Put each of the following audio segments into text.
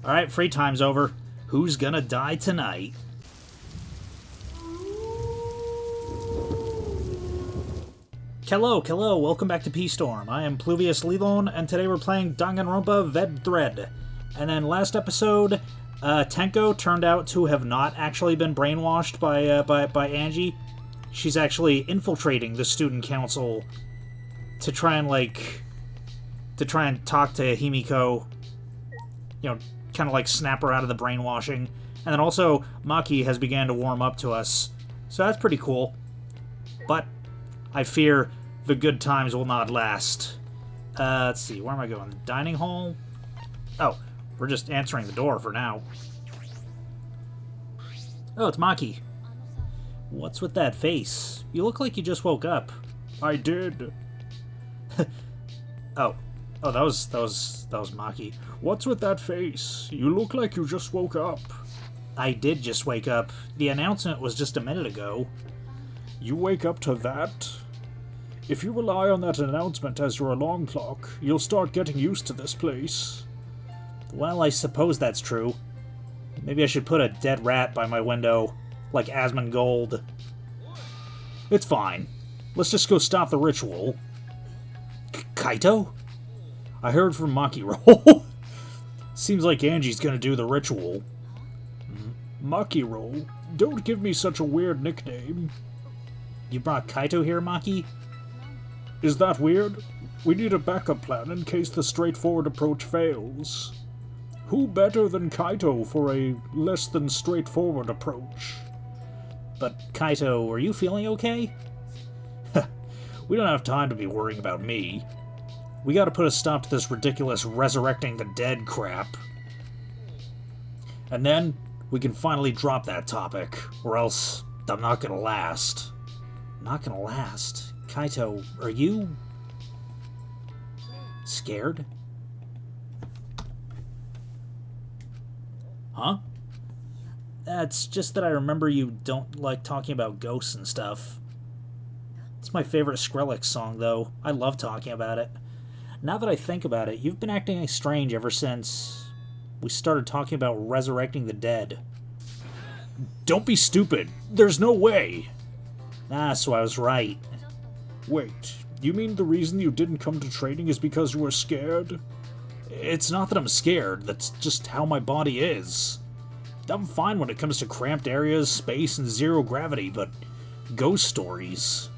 Alright, free time's over. Who's gonna die tonight? Hello, welcome back to P-Storm. I am Pluvius Lilon, and today we're playing Danganronpa Ved Thread. And then last episode, Tenko turned out to have not actually been brainwashed by Angie. She's actually infiltrating the student council to try and talk to Himiko, you know, kind of like snap her out of the brainwashing. And then also, Maki has began to warm up to us, so that's pretty cool. But I fear the good times will not last. Let's see, where am I going? The dining hall? Oh, we're just answering the door for now. Oh, it's Maki. What's with that face? You look like you just woke up. I did. Oh, that was Maki. What's with that face? You look like you just woke up. I did just wake up. The announcement was just a minute ago. You wake up to that? If you rely on that announcement as your alarm clock, you'll start getting used to this place. Well, I suppose that's true. Maybe I should put a dead rat by my window, like Asmongold. It's fine. Let's just go stop the ritual. Kaito? I heard from Makiro. Seems like Angie's gonna do the ritual. Makiro? Don't give me such a weird nickname. You brought Kaito here, Maki? Is that weird? We need a backup plan in case the straightforward approach fails. Who better than Kaito for a less than straightforward approach? But Kaito, are you feeling okay? We don't have time to be worrying about me. We gotta put a stop to this ridiculous resurrecting the dead crap. And then, we can finally drop that topic, or else I'm not gonna last. Not gonna last? Kaito, are you scared? Huh? It's just that I remember you don't like talking about ghosts and stuff. It's my favorite Skrillex song, though. I love talking about it. Now that I think about it, you've been acting strange ever since we started talking about resurrecting the dead. Don't be stupid. There's no way. Ah, so I was right. Wait, you mean the reason you didn't come to training is because you were scared? It's not that I'm scared, that's just how my body is. I'm fine when it comes to cramped areas, space, and zero gravity, but ghost stories...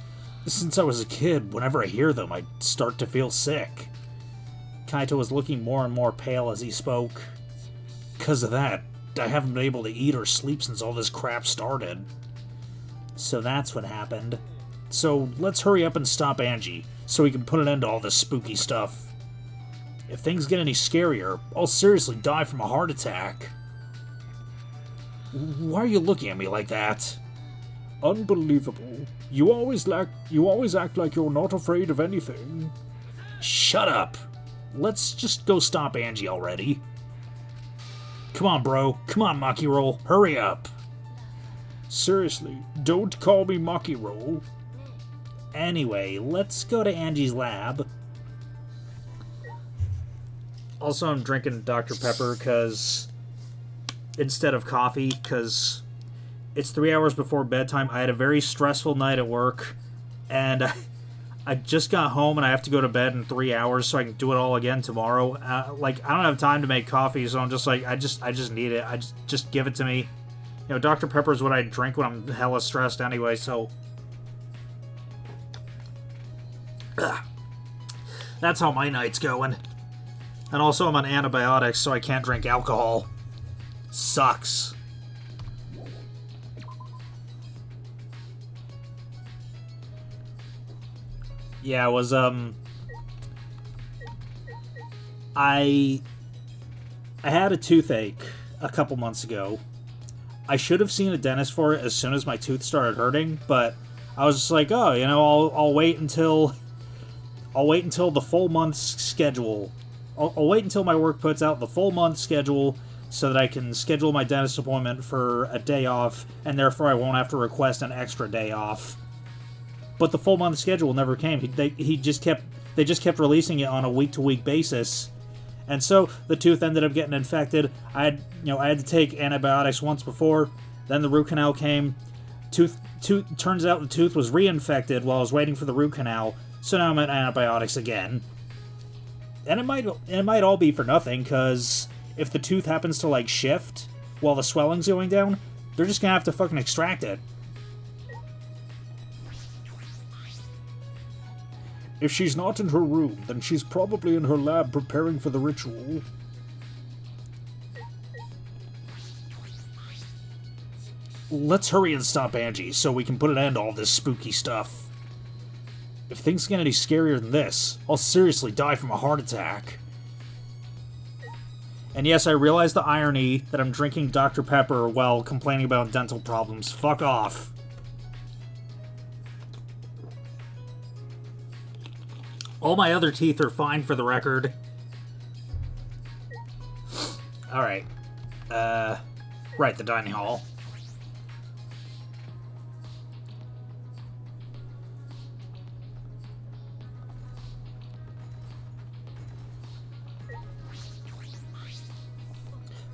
Since I was a kid, whenever I hear them, I start to feel sick. Kaito was looking more and more pale as he spoke. Because of that, I haven't been able to eat or sleep since all this crap started. So that's what happened. So let's hurry up and stop Angie, so we can put an end to all this spooky stuff. If things get any scarier, I'll seriously die from a heart attack. Why are you looking at me like that? Unbelievable. You always act like you're not afraid of anything. Shut up. Let's just go stop Angie already. Come on, bro. Come on, Makiro. Hurry up. Seriously, don't call me Makiro. Anyway, let's go to Angie's lab. Also, I'm drinking Dr. Pepper instead of coffee, because it's 3 hours before bedtime. I had a very stressful night at work, and I just got home and I have to go to bed in 3 hours so I can do it all again tomorrow. I don't have time to make coffee, so I'm just like, I just need it. Just give it to me. You know, Dr. Pepper is what I drink when I'm hella stressed anyway, so... That's how my night's going. And also I'm on antibiotics, so I can't drink alcohol. Sucks. Yeah, it was, I had a toothache a couple months ago. I should have seen a dentist for it as soon as my tooth started hurting, but I was just like, oh, you know, I'll wait until the full month's schedule. I'll wait until my work puts out the full month schedule so that I can schedule my dentist appointment for a day off, and therefore I won't have to request an extra day off. But the full month schedule never came. They just kept releasing it on a week-to-week basis, And so the tooth ended up getting infected. I had to take antibiotics once before. Then the root canal came. Turns out the tooth was reinfected while I was waiting for the root canal. So now I'm at antibiotics again. And it might all be for nothing, because if the tooth happens to, like, shift while the swelling's going down, they're just gonna have to fucking extract it. If she's not in her room, then she's probably in her lab preparing for the ritual. Let's hurry and stop Angie so we can put an end to all this spooky stuff. If things get any scarier than this, I'll seriously die from a heart attack. And yes, I realize the irony that I'm drinking Dr. Pepper while complaining about dental problems. Fuck off. All my other teeth are fine, for the record. Alright. Right, the dining hall.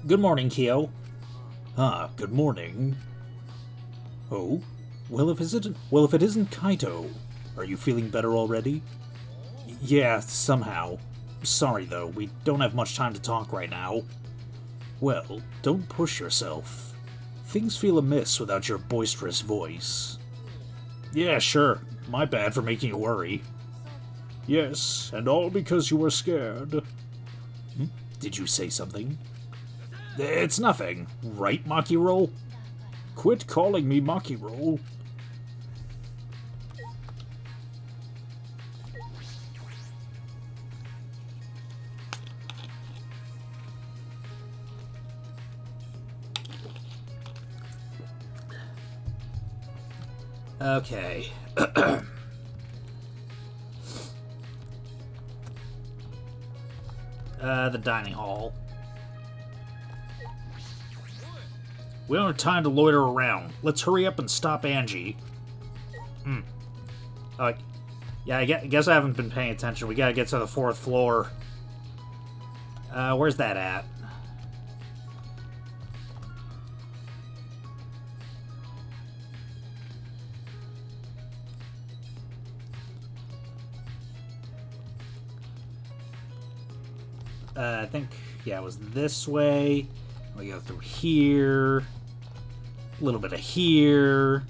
Good morning, Kyo. Ah, good morning. Oh? Well, if it isn't Kaito, are you feeling better already? Yeah, somehow. Sorry, though, we don't have much time to talk right now. Well, don't push yourself. Things feel amiss without your boisterous voice. Yeah, sure. My bad for making you worry. Yes, and all because you were scared. Did you say something? It's nothing, right, Makiro? Quit calling me Makiro. Okay. The dining hall. We don't have time to loiter around. Let's hurry up and stop Angie. Yeah, I guess I haven't been paying attention. We gotta get to the 4th floor. Where's that at? I think, yeah, it was this way. We go through here. A little bit of here.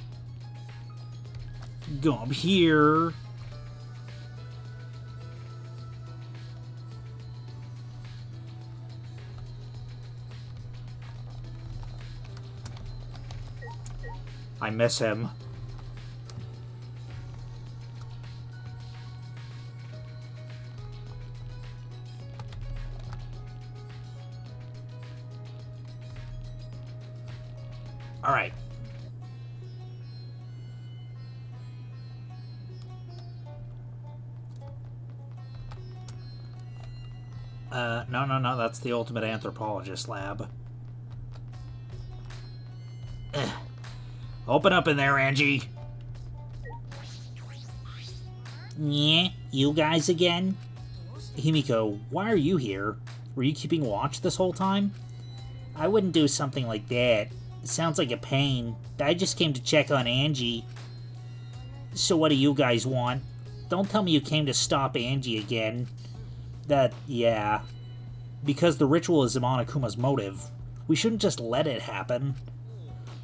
Go up here. I miss him. Alright. No, that's the ultimate anthropologist lab. Open up in there, Angie. Yeah, you guys again? Himiko, why are you here? Were you keeping watch this whole time? I wouldn't do something like that. It sounds like a pain. I just came to check on Angie. So what do you guys want? Don't tell me you came to stop Angie again. Yeah. Because the ritual is Monokuma's motive. We shouldn't just let it happen.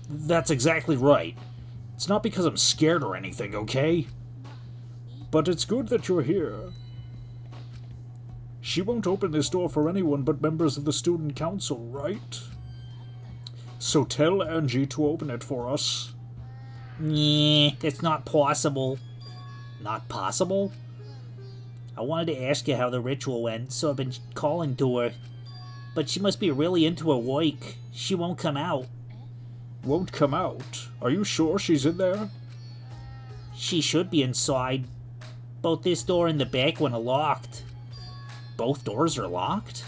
That's exactly right. It's not because I'm scared or anything, okay? But it's good that you're here. She won't open this door for anyone but members of the student council, right? So tell Angie to open it for us. Yeah, it's not possible. Not possible? I wanted to ask you how the ritual went, so I've been calling to her. But she must be really into her work. She won't come out. Won't come out? Are you sure she's in there? She should be inside. Both this door and the back one are locked. Both doors are locked?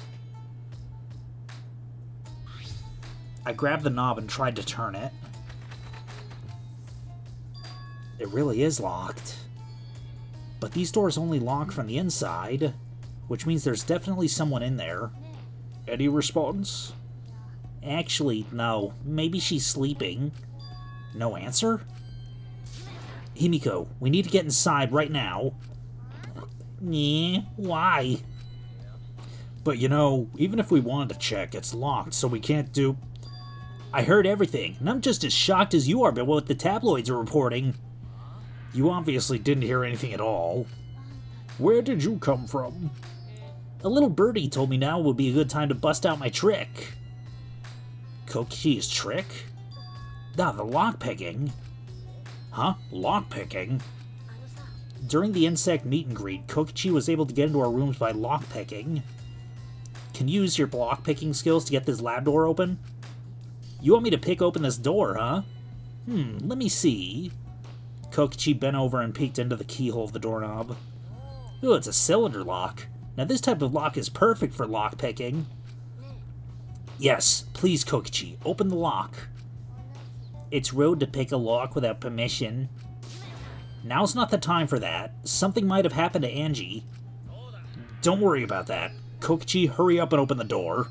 I grabbed the knob and tried to turn it. It really is locked. But these doors only lock from the inside. which means there's definitely someone in there. Any response? Actually, no. Maybe she's sleeping. No answer? Himiko, we need to get inside right now. Yeah, why? But you know, even if we wanted to check, it's locked, so we can't do... I heard everything, and I'm just as shocked as you are by what the tabloids are reporting. You obviously didn't hear anything at all. Where did you come from? A little birdie told me now would be a good time to bust out my trick. Kokichi's trick? Ah, the lockpicking. Huh? Lockpicking? During the insect meet and greet, Kokichi was able to get into our rooms by lockpicking. Can you use your lockpicking skills to get this lab door open? You want me to pick open this door, huh? Let me see. Kokichi bent over and peeked into the keyhole of the doorknob. Ooh, it's a cylinder lock. Now this type of lock is perfect for lockpicking. Yes, please, Kokichi, open the lock. It's rude to pick a lock without permission. Now's not the time for that. Something might have happened to Angie. Don't worry about that. Kokichi, hurry up and open the door.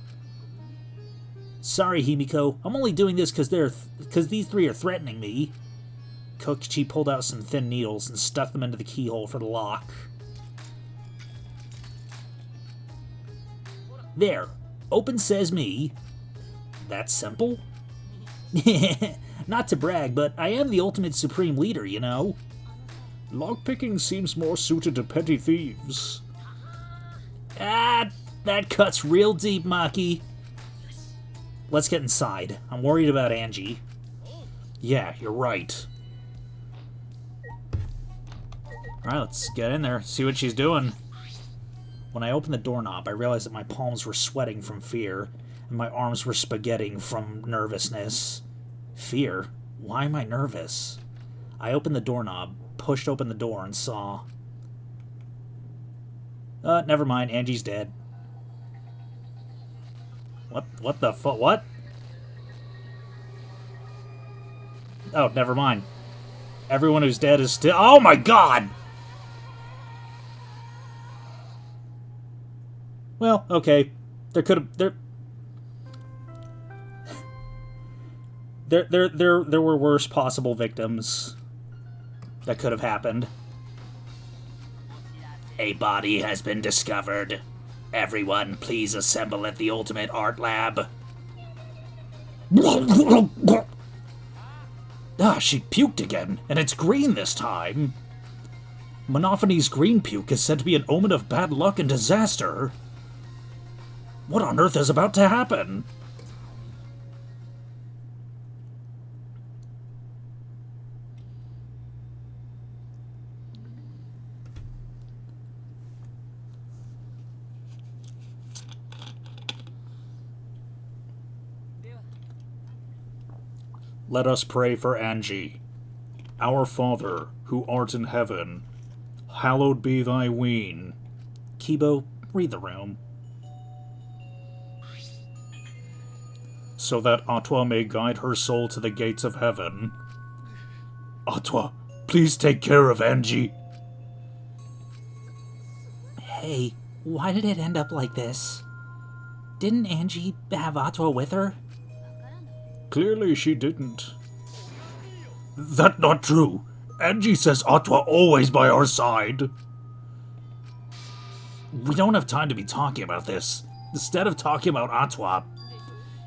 Sorry, Himiko. I'm only doing this because these three are threatening me. Kokichi pulled out some thin needles and stuck them into the keyhole for the lock. There. Open says me. That's simple? Not to brag, but I am the ultimate supreme leader, you know? Lockpicking seems more suited to petty thieves. Ah, that cuts real deep, Maki. Let's get inside. I'm worried about Angie. Yeah, you're right. Alright, let's get in there, see what she's doing. When I opened the doorknob, I realized that my palms were sweating from fear, and my arms were spaghetting from nervousness. Fear? Why am I nervous? I opened the doorknob, pushed open the door, and saw... never mind, Angie's dead. What the fuck? What? Oh, never mind. Everyone who's dead is still... Oh my god! Well, okay. There could have... There were worse possible victims that could have happened. A body has been discovered. Everyone, please assemble at the Ultimate Art Lab. Ah, she puked again, and it's green this time. Monophanie's green puke is said to be an omen of bad luck and disaster. What on earth is about to happen? Let us pray for Angie. Our Father, who art in heaven, hallowed be thy Ween. Kibo, read the room. So that Atwa may guide her soul to the gates of heaven. Atwa, please take care of Angie. Hey, why did it end up like this? Didn't Angie have Atwa with her? Clearly she didn't. That's not true. Angie says Atwa always by our side. We don't have time to be talking about this. Instead of talking about Atwa...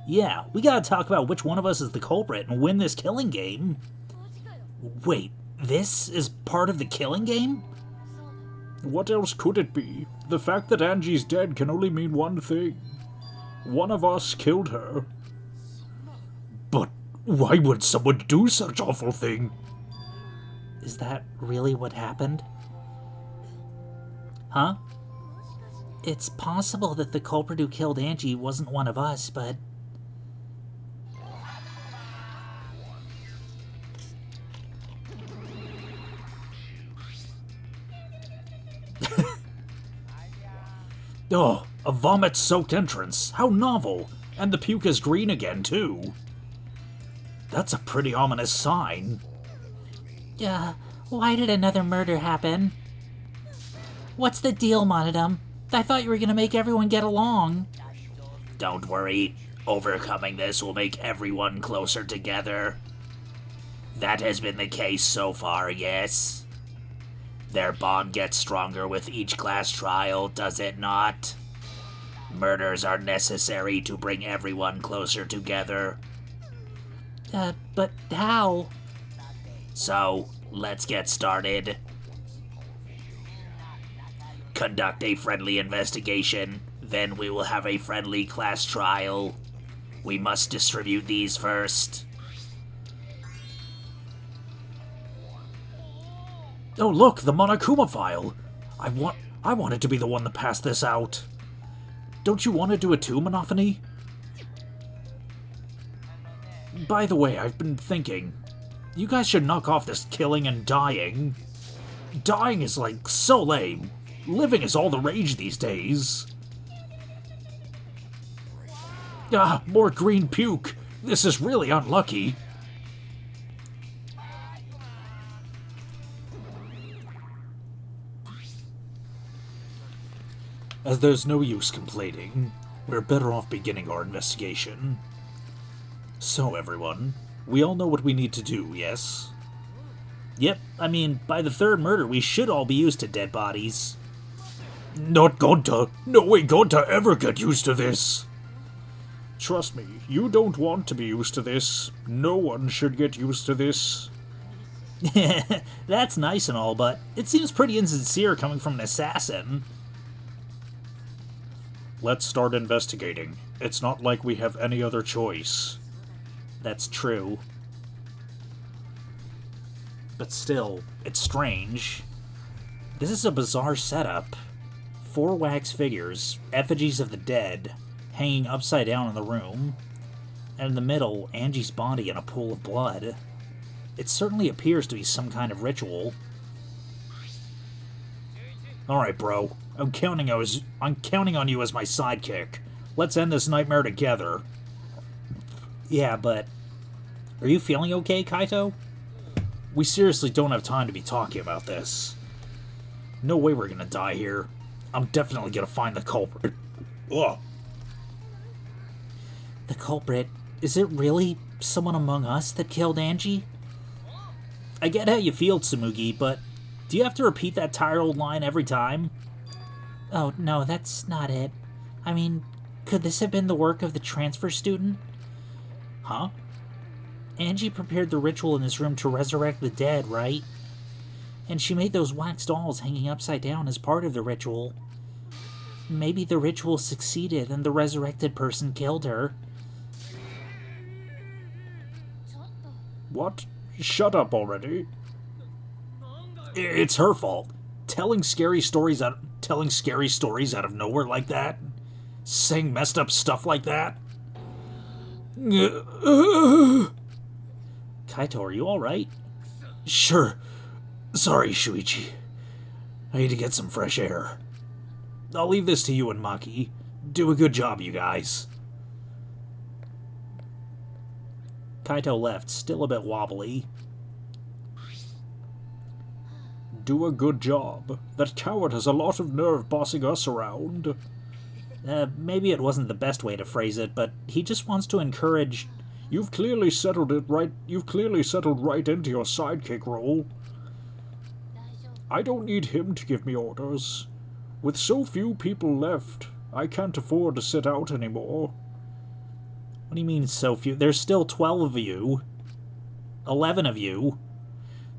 Yeah, we gotta talk about which one of us is the culprit and win this killing game. Wait, this is part of the killing game? What else could it be? The fact that Angie's dead can only mean one thing. One of us killed her. But why would someone do such awful thing? Is that really what happened? Huh? It's possible that the culprit who killed Angie wasn't one of us, but... Oh, a vomit-soaked entrance. How novel. And the puke is green again, too. That's a pretty ominous sign. Why did another murder happen? What's the deal, Monodum? I thought you were gonna make everyone get along. Don't worry, overcoming this will make everyone closer together. That has been the case so far, yes? Their bond gets stronger with each class trial, does it not? Murders are necessary to bring everyone closer together. But how? So, let's get started. Conduct a friendly investigation, then we will have a friendly class trial. We must distribute these first. Oh look, the Monokuma file! I wanted to be the one to pass this out. Don't you want to do it too, Monophony? By the way, I've been thinking, you guys should knock off this killing and dying. Dying is like so lame. Living is all the rage these days. Ah, more green puke. This is really unlucky. As there's no use complaining, we're better off beginning our investigation. So, everyone, we all know what we need to do, yes? Yep, I mean, by the third murder, we should all be used to dead bodies. Not Gonta. No way Gonta ever get used to this. Trust me, you don't want to be used to this. No one should get used to this. That's nice and all, but it seems pretty insincere coming from an assassin. Let's start investigating. It's not like we have any other choice. That's true. But still, it's strange. This is a bizarre setup. 4 wax figures, effigies of the dead, hanging upside down in the room, and in the middle, Angie's body in a pool of blood. It certainly appears to be some kind of ritual. Alright, bro. I'm counting on you as my sidekick. Let's end this nightmare together. Yeah, but... Are you feeling okay, Kaito? We seriously don't have time to be talking about this. No way we're gonna die here. I'm definitely gonna find the culprit. Ugh. The culprit? Is it really someone among us that killed Angie? I get how you feel, Tsumugi, but do you have to repeat that tired old line every time? Oh, no, that's not it. I mean, could this have been the work of the transfer student? Huh? Angie prepared the ritual in this room to resurrect the dead, right? And she made those wax dolls hanging upside down as part of the ritual. Maybe the ritual succeeded and the resurrected person killed her. What? Shut up already. It's her fault. Telling scary stories out of nowhere like that. Saying messed up stuff like that. Kaito, are you alright? Sure. Sorry, Shuichi. I need to get some fresh air. I'll leave this to you and Maki. Do a good job, you guys. Kaito left, still a bit wobbly. Do a good job. That coward has a lot of nerve bossing us around. Maybe it wasn't the best way to phrase it, but he just wants to encourage... You've clearly settled right into your sidekick role. I don't need him to give me orders. With so few people left, I can't afford to sit out anymore. What do you mean so few? There's still 12 of you. 11 of you.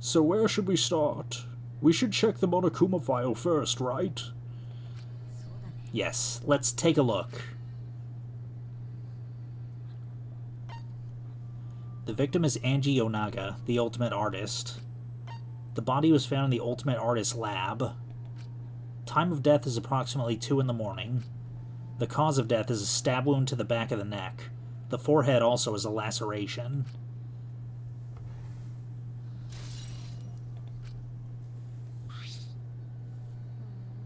So where should we start? We should check the Monokuma file first, right? Yes, let's take a look. The victim is Angie Yonaga, the Ultimate Artist. The body was found in the Ultimate Artist lab. Time of death is approximately 2 in the morning. The cause of death is a stab wound to the back of the neck. The forehead also is a laceration.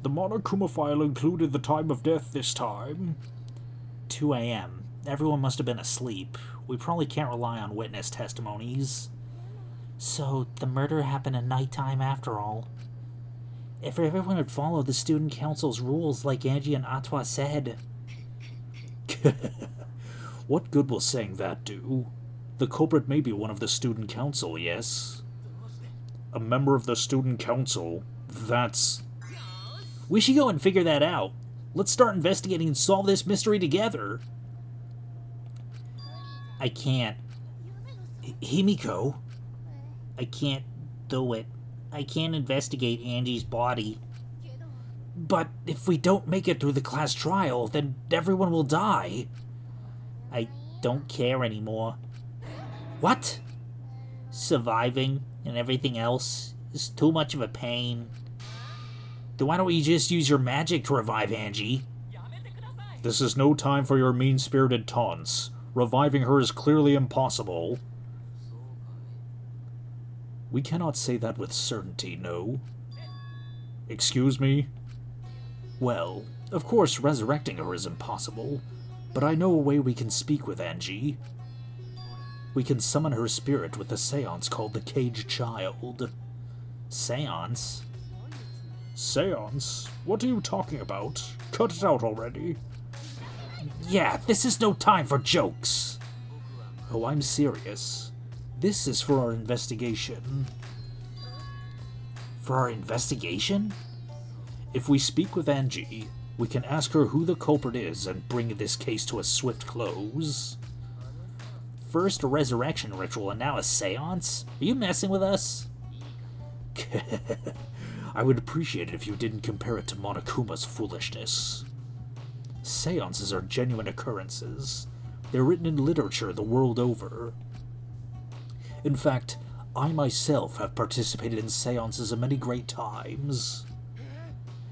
The Monokuma file included the time of death this time. 2 a.m. Everyone must have been asleep. We probably can't rely on witness testimonies. So, the murder happened at nighttime after all. If everyone would follow the student council's rules like Angie and Atwa said. What good will saying that do? The culprit may be one of the student council, yes? A member of the student council? That's... We should go and figure that out. Let's start investigating and solve this mystery together. I can't. Himiko? I can't do it. I can't investigate Angie's body. But if we don't make it through the class trial, then everyone will die. I don't care anymore. What? Surviving and everything else is too much of a pain. Then why don't you just use your magic to revive Angie? This is no time for your mean-spirited taunts. Reviving her is clearly impossible. We cannot say that with certainty, no. Excuse me? Well, of course resurrecting her is impossible, but I know a way we can speak with Angie. We can summon her spirit with a seance called the Caged Child. Seance? Seance? What are you talking about? Cut it out already. Yeah, this is no time for jokes. Oh, I'm serious. This is for our investigation. For our investigation? If we speak with Angie, we can ask her who the culprit is and bring this case to a swift close. First a resurrection ritual and now a seance? Are you messing with us? I would appreciate it if you didn't compare it to Monokuma's foolishness. Seances are genuine occurrences. They're written in literature the world over. In fact, I myself have participated in seances many great times.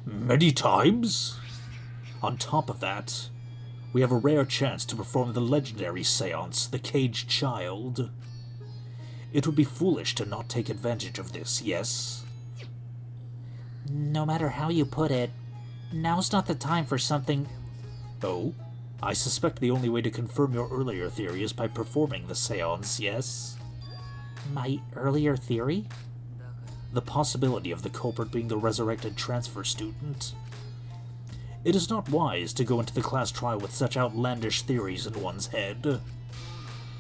Many times? On top of that, we have a rare chance to perform the legendary seance, the Caged Child. It would be foolish to not take advantage of this, yes? No matter how you put it, now's not the time for something... Oh? I suspect the only way to confirm your earlier theory is by performing the seance, yes? My earlier theory? The possibility of the culprit being the resurrected transfer student. It is not wise to go into the class trial with such outlandish theories in one's head.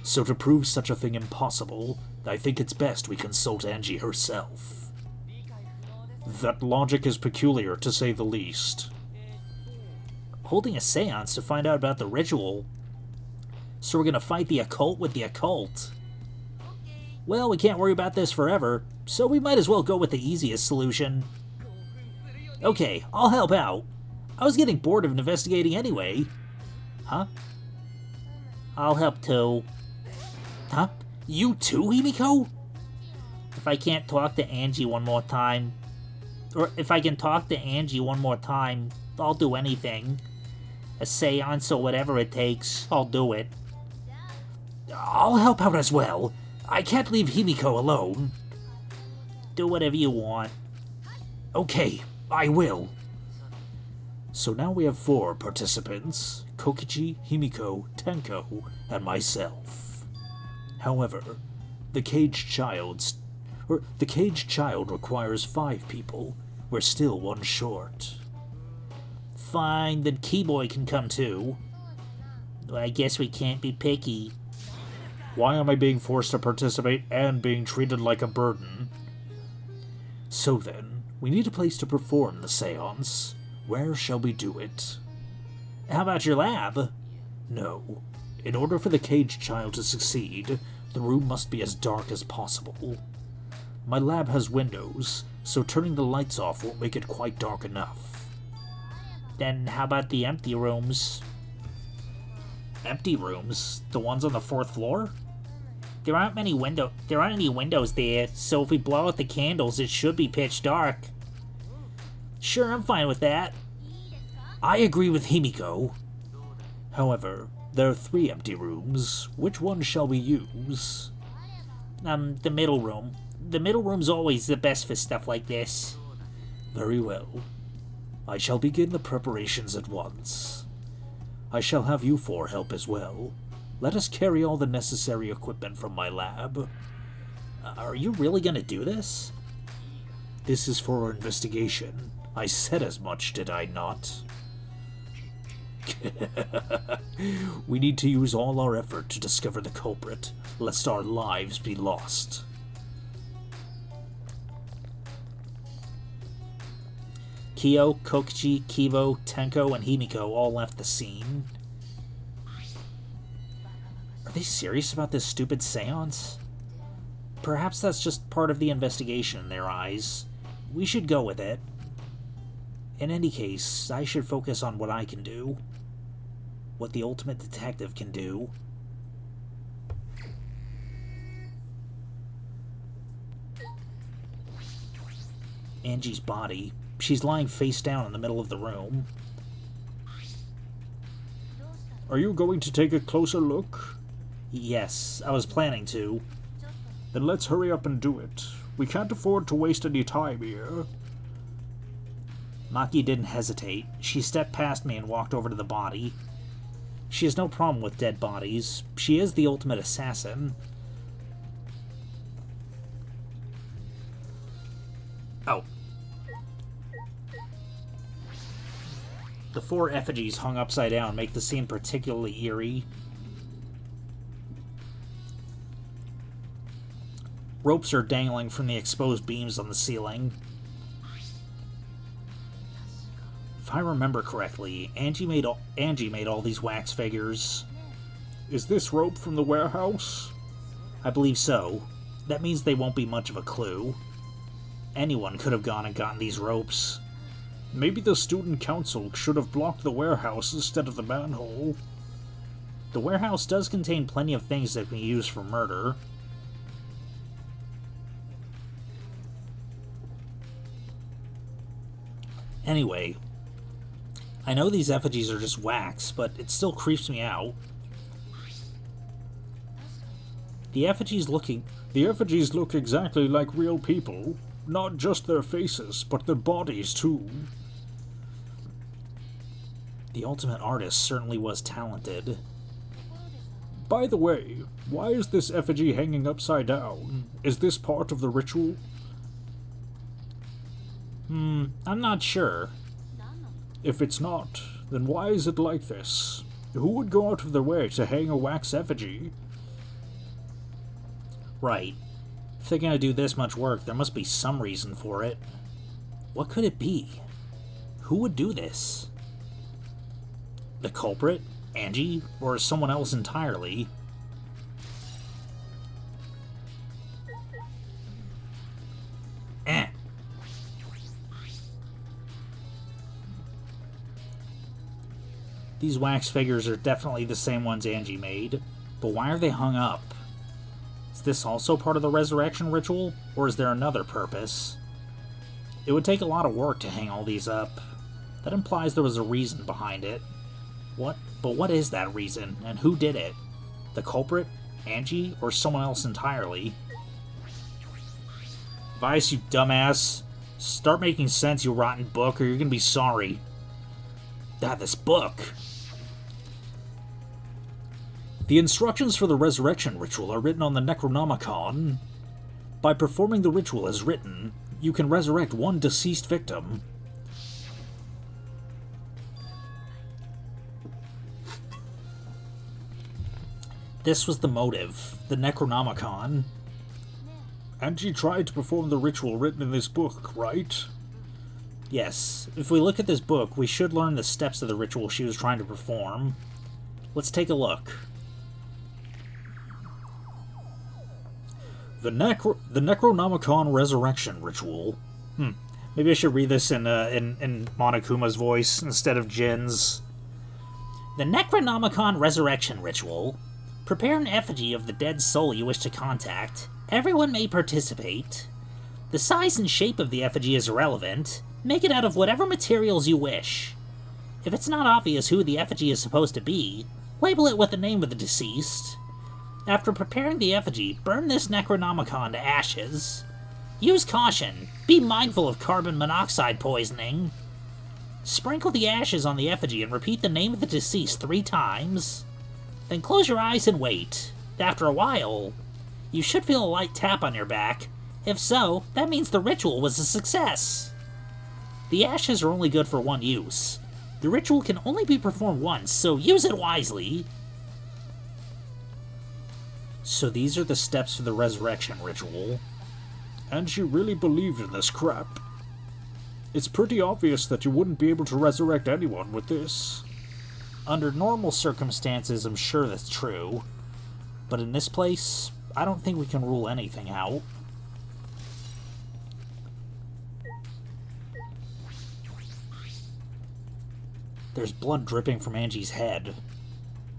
So to prove such a thing impossible, I think it's best we consult Angie herself. That logic is peculiar, to say the least. Holding a seance to find out about the ritual. So we're gonna fight the occult with the occult. Well, we can't worry about this forever, so we might as well go with the easiest solution. Okay, I'll help out. I was getting bored of investigating anyway. Huh? I'll help too. Huh? You too, Himiko? If I can't talk to Angie one more time... Or if I can talk to Angie one more time, I'll do anything. A seance or whatever it takes, I'll do it. I'll help out as well. I can't leave Himiko alone. Do whatever you want. Okay, I will. So now we have 4 participants: Kokichi, Himiko, Tenko, and myself. However, the Caged Child requires 5 people. We're still 1 short. Fine, then Keyboy can come too. Well, I guess we can't be picky. Why am I being forced to participate and being treated like a burden? So then, we need a place to perform the seance. Where shall we do it? How about your lab? No. In order for the Caged Child to succeed, the room must be as dark as possible. My lab has windows, so turning the lights off won't make it quite dark enough. Then how about the empty rooms? Empty rooms? The ones on the 4th floor? There aren't any windows there, so if we blow out the candles, it should be pitch dark. Sure, I'm fine with that. I agree with Himiko. However, there are 3 empty rooms. Which one shall we use? The middle room. The middle room's always the best for stuff like this. Very well. I shall begin the preparations at once. I shall have you 4 help as well. Let us carry all the necessary equipment from my lab. Are you really gonna do this? This is for our investigation. I said as much, did I not? We need to use all our effort to discover the culprit, lest our lives be lost. Kyo, Kokichi, Kivo, Tenko, and Himiko all left the scene. Are they serious about this stupid seance? Perhaps that's just part of the investigation in their eyes. We should go with it. In any case, I should focus on what I can do. What the ultimate detective can do. Angie's body. She's lying face down in the middle of the room. Are you going to take a closer look? Yes, I was planning to. Then let's hurry up and do it. We can't afford to waste any time here. Maki didn't hesitate. She stepped past me and walked over to the body. She has no problem with dead bodies. She is the ultimate assassin. Oh. The 4 effigies hung upside down make the scene particularly eerie. Ropes are dangling from the exposed beams on the ceiling. If I remember correctly, Angie made all these wax figures. Is this rope from the warehouse? I believe so. That means they won't be much of a clue. Anyone could have gone and gotten these ropes. Maybe the student council should have blocked the warehouse instead of the manhole. The warehouse does contain plenty of things that can be used for murder. Anyway, I know these effigies are just wax, but it still creeps me out. The effigies look exactly like real people. Not just their faces, but their bodies too. The ultimate artist certainly was talented. By the way, why is this effigy hanging upside down? Is this part of the ritual? I'm not sure. If it's not, then why is it like this? Who would go out of their way to hang a wax effigy? Right. If they're gonna do this much work, there must be some reason for it. What could it be? Who would do this? The culprit? Angie? Or someone else entirely? These wax figures are definitely the same ones Angie made, but why are they hung up? Is this also part of the resurrection ritual, or is there another purpose? It would take a lot of work to hang all these up. That implies there was a reason behind it. But what is that reason, and who did it? The culprit? Angie? Or someone else entirely? Vice, you dumbass. Start making sense, you rotten book, or you're gonna be sorry. This book. The instructions for the resurrection ritual are written on the Necronomicon. By performing the ritual as written, you can resurrect one deceased victim. This was the motive, the Necronomicon. Angie tried to perform the ritual written in this book, right? Yes, if we look at this book, we should learn the steps of the ritual she was trying to perform. Let's take a look. The Necronomicon Resurrection Ritual. Maybe I should read this in Monokuma's voice instead of Jin's. The Necronomicon Resurrection Ritual. Prepare an effigy of the dead soul you wish to contact. Everyone may participate. The size and shape of the effigy is irrelevant. Make it out of whatever materials you wish. If it's not obvious who the effigy is supposed to be, label it with the name of the deceased. After preparing the effigy, burn this Necronomicon to ashes. Use caution. Be mindful of carbon monoxide poisoning. Sprinkle the ashes on the effigy and repeat the name of the deceased 3 times. Then close your eyes and wait. After a while, you should feel a light tap on your back, If so, that means the ritual was a success. The ashes are only good for one use. The ritual can only be performed once, so use it wisely. So these are the steps for the resurrection ritual. And you really believed in this crap. It's pretty obvious that you wouldn't be able to resurrect anyone with this. Under normal circumstances, I'm sure that's true. But in this place, I don't think we can rule anything out. There's blood dripping from Angie's head.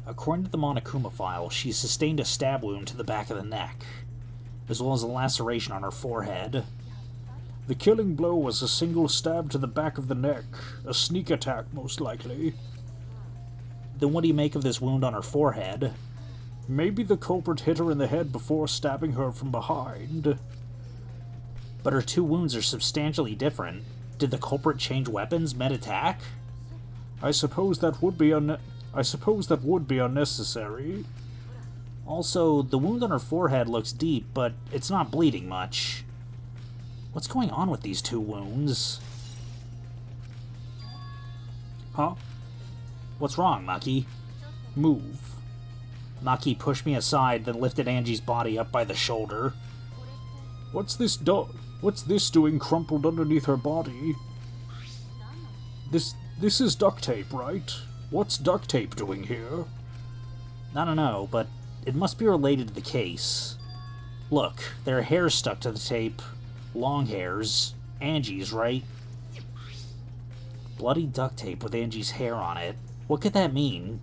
According to the Monokuma file, she sustained a stab wound to the back of the neck, as well as a laceration on her forehead. The killing blow was a single stab to the back of the neck, a sneak attack most likely. Then what do you make of this wound on her forehead? Maybe the culprit hit her in the head before stabbing her from behind. But her two wounds are substantially different. Did the culprit change weapons mid-attack? I suppose that would be unnecessary. Also, the wound on her forehead looks deep, but it's not bleeding much. What's going on with these two wounds? Huh? What's wrong, Maki? Move. Maki pushed me aside, then lifted Angie's body up by the shoulder. What's this doing crumpled underneath her body? This is duct tape, right? What's duct tape doing here? I don't know, but it must be related to the case. Look, there are hairs stuck to the tape. Long hairs. Angie's, right? Bloody duct tape with Angie's hair on it. What could that mean?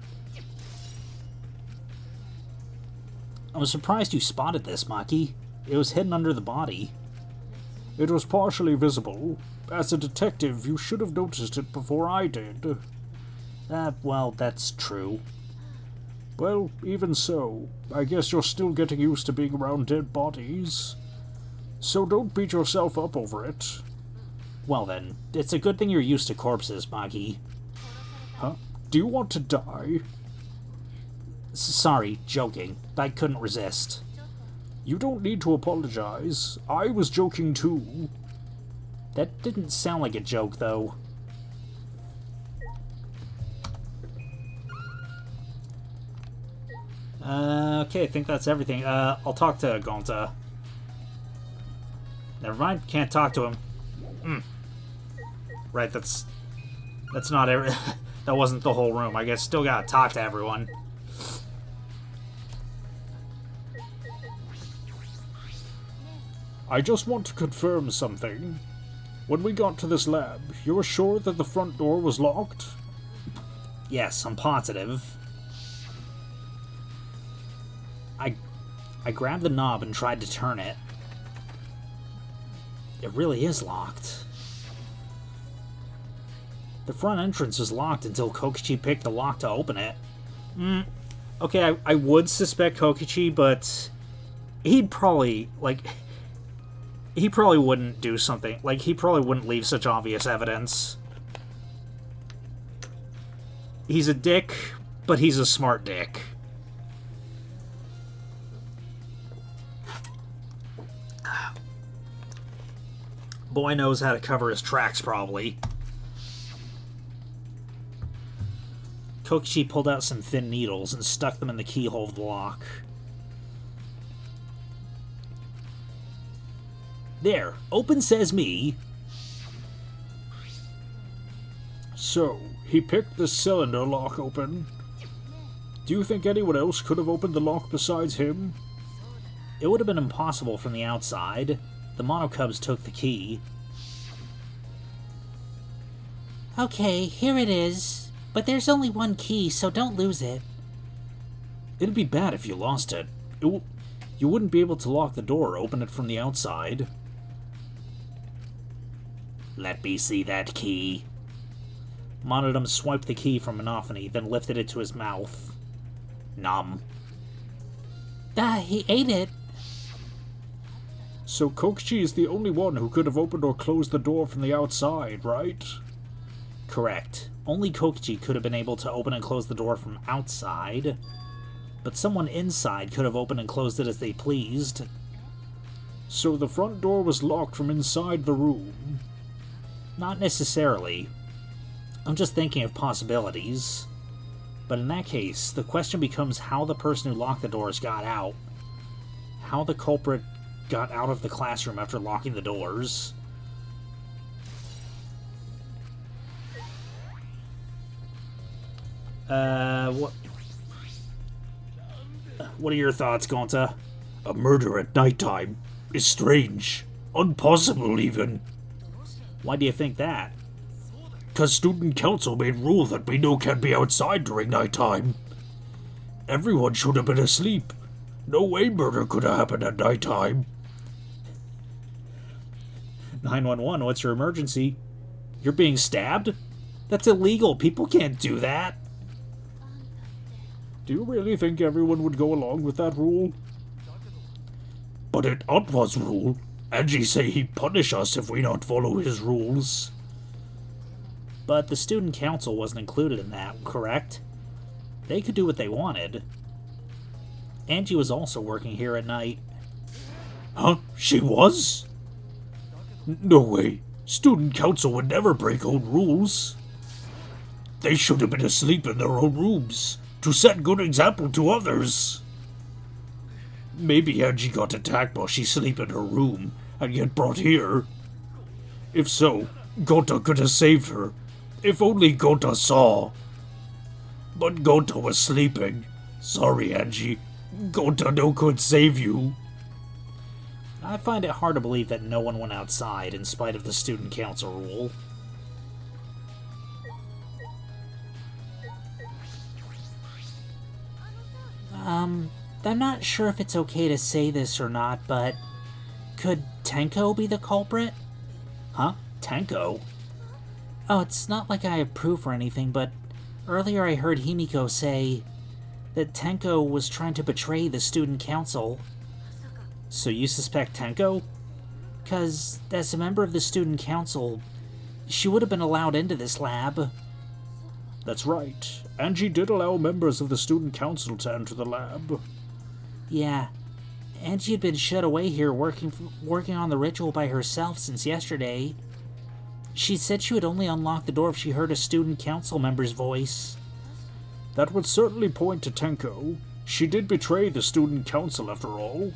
I was surprised you spotted this, Maki. It was hidden under the body. It was partially visible. As a detective, you should have noticed it before I did. Well, that's true. Well, even so, I guess you're still getting used to being around dead bodies. So don't beat yourself up over it. Well then, it's a good thing you're used to corpses, Maki. Huh? Do you want to die? Sorry, joking. I couldn't resist. You don't need to apologize. I was joking too. That didn't sound like a joke, though. Okay, I think that's everything. I'll talk to Gonta. Never mind, can't talk to him. Right, that's not every... That wasn't the whole room. I guess still gotta talk to everyone. I just want to confirm something. When we got to this lab, you were sure that the front door was locked? Yes, I'm positive. I grabbed the knob and tried to turn it. It really is locked. The front entrance was locked until Kokichi picked the lock to open it. Okay, I would suspect Kokichi, but he'd probably, he probably wouldn't do something. He probably wouldn't leave such obvious evidence. He's a dick, but he's a smart dick. Boy knows how to cover his tracks, probably. Kokichi pulled out some thin needles and stuck them in the keyhole of the lock. There, open says me. So, he picked the cylinder lock open. Do you think anyone else could have opened the lock besides him? It would have been impossible from the outside. The Monokubs took the key. Okay, here it is. But there's only one key, so don't lose it. It'd be bad if you lost it. You wouldn't be able to lock the door or open it from the outside. Let me see that key. Monodum swiped the key from Monophony, then lifted it to his mouth. Nom. He ate it. So Kokichi is the only one who could have opened or closed the door from the outside, right? Correct. Only Kokichi could have been able to open and close the door from outside, but someone inside could have opened and closed it as they pleased. So the front door was locked from inside the room? Not necessarily. I'm just thinking of possibilities. But in that case, the question becomes how the person who locked the doors got out. How the culprit got out of the classroom after locking the doors. What are your thoughts, Gonta? A murder at nighttime is strange. Impossible, even. Why do you think that? 'Cause student council made rule that we no can be outside during nighttime. Everyone should have been asleep. No way murder could have happened at nighttime. 911, what's your emergency? You're being stabbed? That's illegal. People can't do that. Do you really think everyone would go along with that rule? But it was rule. Angie say he punish us if we not follow his rules. But the student council wasn't included in that, correct? They could do what they wanted. Angie was also working here at night. Huh? She was? No way. Student council would never break own rules. They should have been asleep in their own rooms to set good example to others. Maybe Angie got attacked while she sleep in her room and get brought here. If so, Gota could have saved her. If only Gota saw. But Gota was sleeping. Sorry, Angie. Gota no could save you. I find it hard to believe that no one went outside in spite of the student council rule. I'm not sure if it's okay to say this or not, but could Tenko be the culprit? Huh? Tenko? Oh, it's not like I have proof or anything, but earlier I heard Himiko say that Tenko was trying to betray the student council. So you suspect Tenko? 'Cause, as a member of the student council, she would have been allowed into this lab. That's right. Angie did allow members of the student council to enter the lab. Yeah, Angie had been shut away here working on the ritual by herself since yesterday. She said she would only unlock the door if she heard a student council member's voice. That would certainly point to Tenko. She did betray the student council after all.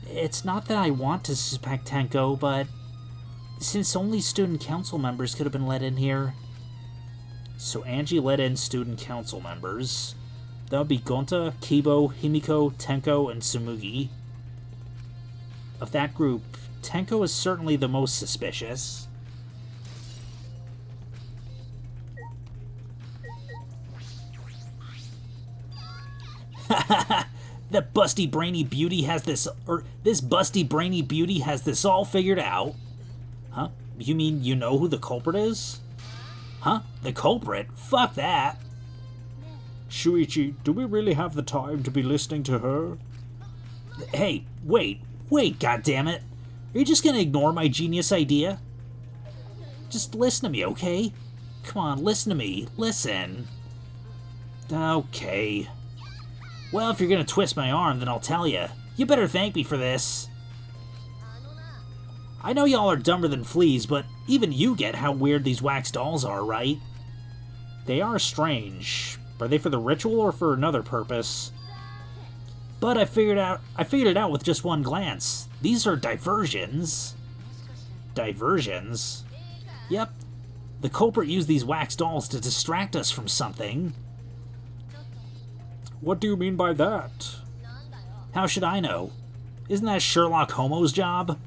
It's not that I want to suspect Tenko, but since only student council members could have been let in here. So Angie let in student council members. That would be Gonta, Kibo, Himiko, Tenko, and Tsumugi. Of that group, Tenko is certainly the most suspicious. That busty brainy beauty has this, or this busty brainy beauty has this all figured out. Huh? You mean you know who the culprit is? Huh? The culprit? Fuck that. Shuichi, do we really have the time to be listening to her? Hey, wait, goddammit. Are you just gonna ignore my genius idea? Just listen to me, okay? Come on, listen to me. Listen. Okay. Well, if you're gonna twist my arm, then I'll tell you. You better thank me for this. I know y'all are dumber than fleas, but even you get how weird these wax dolls are, right? They are strange. Are they for the ritual or for another purpose? But I figured it out with just one glance. These are diversions. Diversions? Yep. The culprit used these wax dolls to distract us from something. What do you mean by that? How should I know? Isn't that Sherlock Holmes' job?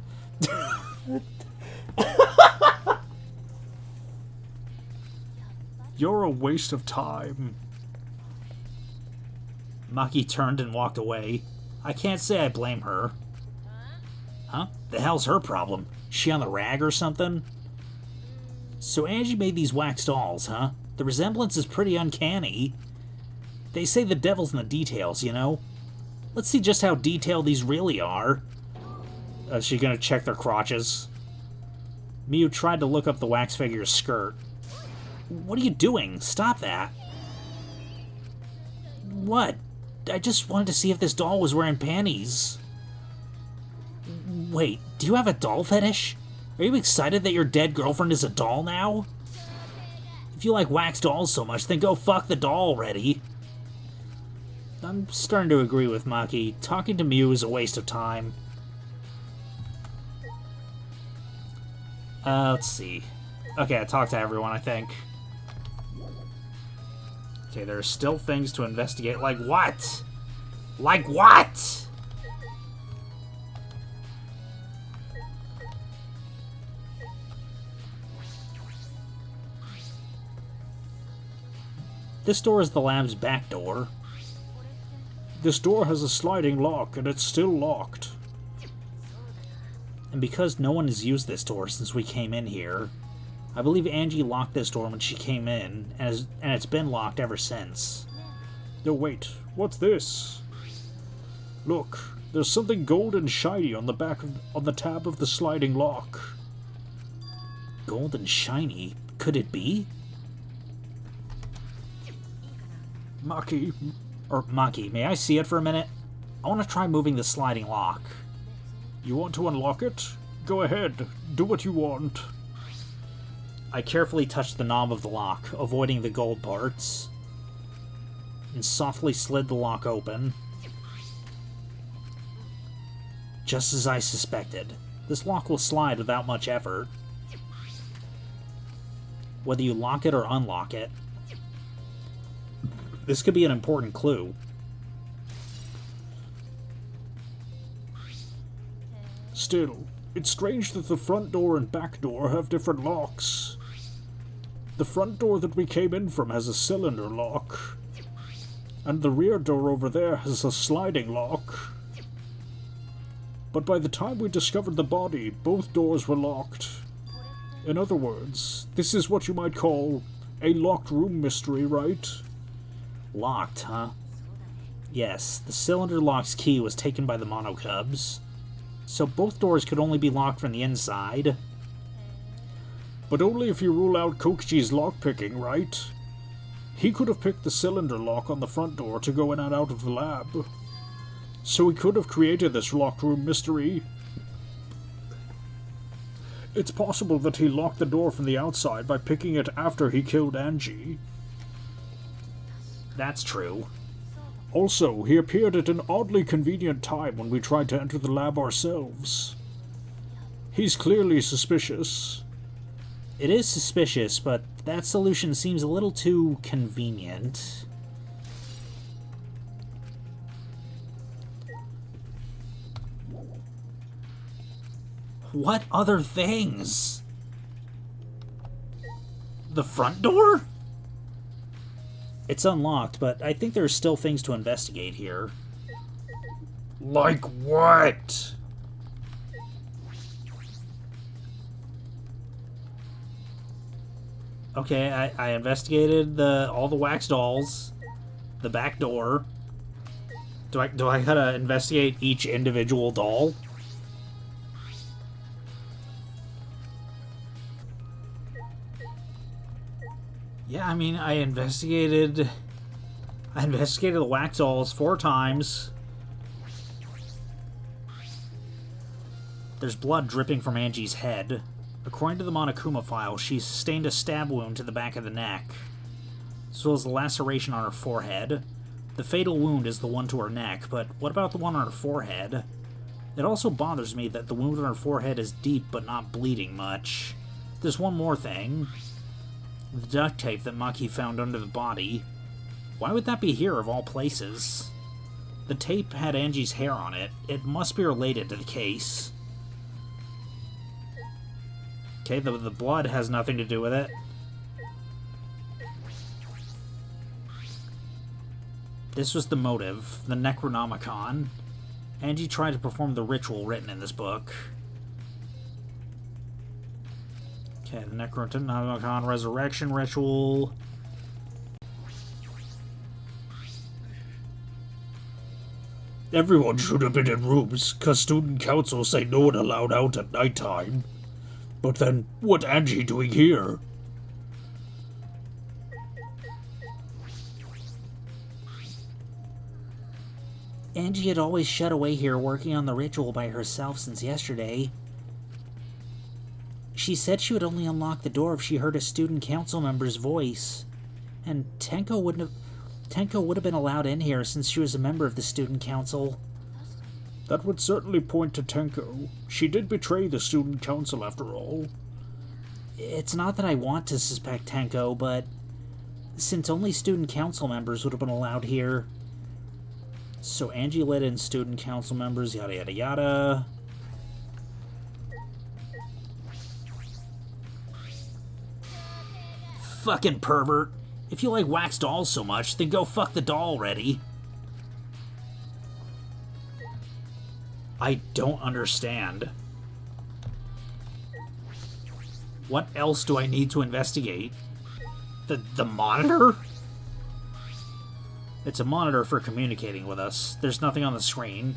You're a waste of time. Maki turned and walked away. I can't say I blame her. Huh? The hell's her problem? She on the rag or something? So Angie made these wax dolls, huh? The resemblance is pretty uncanny. They say the devil's in the details, you know? Let's see just how detailed these really are. Is she gonna check their crotches? Miyu tried to look up the wax figure's skirt. What are you doing? Stop that. What? I just wanted to see if this doll was wearing panties. Wait, do you have a doll fetish? Are you excited that your dead girlfriend is a doll now? If you like wax dolls so much, then go fuck the doll already. I'm starting to agree with Maki. Talking to Mew is a waste of time. Let's see. Okay, I talked to everyone, I think. Okay, there are still things to investigate. Like what? Like what? This door is the lab's back door. This door has a sliding lock, and it's still locked. And because no one has used this door since we came in here, I believe Angie locked this door when she came in, and it's been locked ever since. No, wait. What's this? Look, there's something gold and shiny on the tab of the sliding lock. Gold and shiny? Could it be? Maki, may I see it for a minute? I want to try moving the sliding lock. You want to unlock it? Go ahead. Do what you want. I carefully touched the knob of the lock, avoiding the gold parts, and softly slid the lock open. Just as I suspected, this lock will slide without much effort. Whether you lock it or unlock it, this could be an important clue. Still, it's strange that the front door and back door have different locks. The front door that we came in from has a cylinder lock, and the rear door over there has a sliding lock. But by the time we discovered the body, both doors were locked. In other words, this is what you might call a locked room mystery, right? Locked, huh? Yes, the cylinder lock's key was taken by the monocubs, so both doors could only be locked from the inside. But only if you rule out Kokichi's lockpicking, right? He could have picked the cylinder lock on the front door to go in and out of the lab. So he could have created this locked room mystery. It's possible that he locked the door from the outside by picking it after he killed Angie. That's true. Also, he appeared at an oddly convenient time when we tried to enter the lab ourselves. He's clearly suspicious. It is suspicious, but that solution seems a little too convenient. What other things? The front door? It's unlocked, but I think there are still things to investigate here. Like what? Okay, I investigated all the wax dolls, the back door. Do I gotta investigate each individual doll? Yeah, I mean, I investigated the wax dolls 4 times. There's blood dripping from Angie's head. According to the Monokuma file, she sustained a stab wound to the back of the neck, as well as a laceration on her forehead. The fatal wound is the one to her neck, but what about the one on her forehead? It also bothers me that the wound on her forehead is deep but not bleeding much. There's one more thing. The duct tape that Maki found under the body. Why would that be here of all places? The tape had Angie's hair on it. It must be related to the case. Okay, the blood has nothing to do with it. This was the motive, the Necronomicon. Angie tried to perform the ritual written in this book. Okay, the Necronomicon resurrection ritual. Everyone should have been in rooms, 'cause student council say no one allowed out at nighttime. But then, what Angie doing here? Angie had always shut away here working on the ritual by herself since yesterday. She said she would only unlock the door if she heard a student council member's voice. And Tenko would have been allowed in here since she was a member of the student council. That would certainly point to Tenko. She did betray the student council after all. It's not that I want to suspect Tenko, but since only student council members would have been allowed here. So Angie let in student council members, yada yada yada. Fucking pervert. If you like wax dolls so much, then go fuck the doll already. I don't understand. What else do I need to investigate? The monitor? It's a monitor for communicating with us. There's nothing on the screen.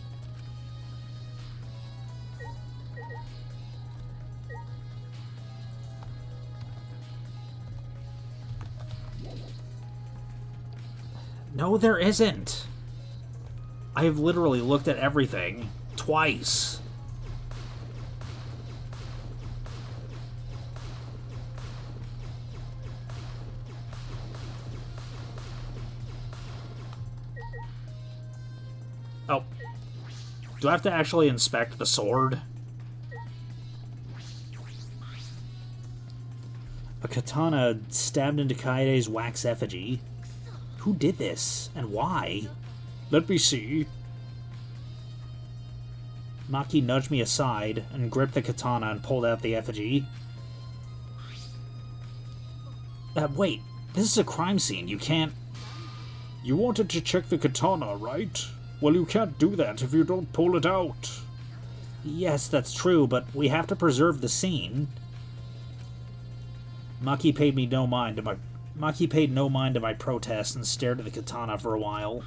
No, there isn't. I have literally looked at everything twice. Oh. Do I have to actually inspect the sword? A katana stabbed into Kaede's wax effigy. Who did this, and why? Let me see. Maki nudged me aside and gripped the katana and pulled out the effigy. Wait, this is a crime scene. You can't... You wanted to check the katana, right? Well, you can't do that if you don't pull it out. Yes, that's true, but we have to preserve the scene. Maki paid no mind to my protest and stared at the katana for a while.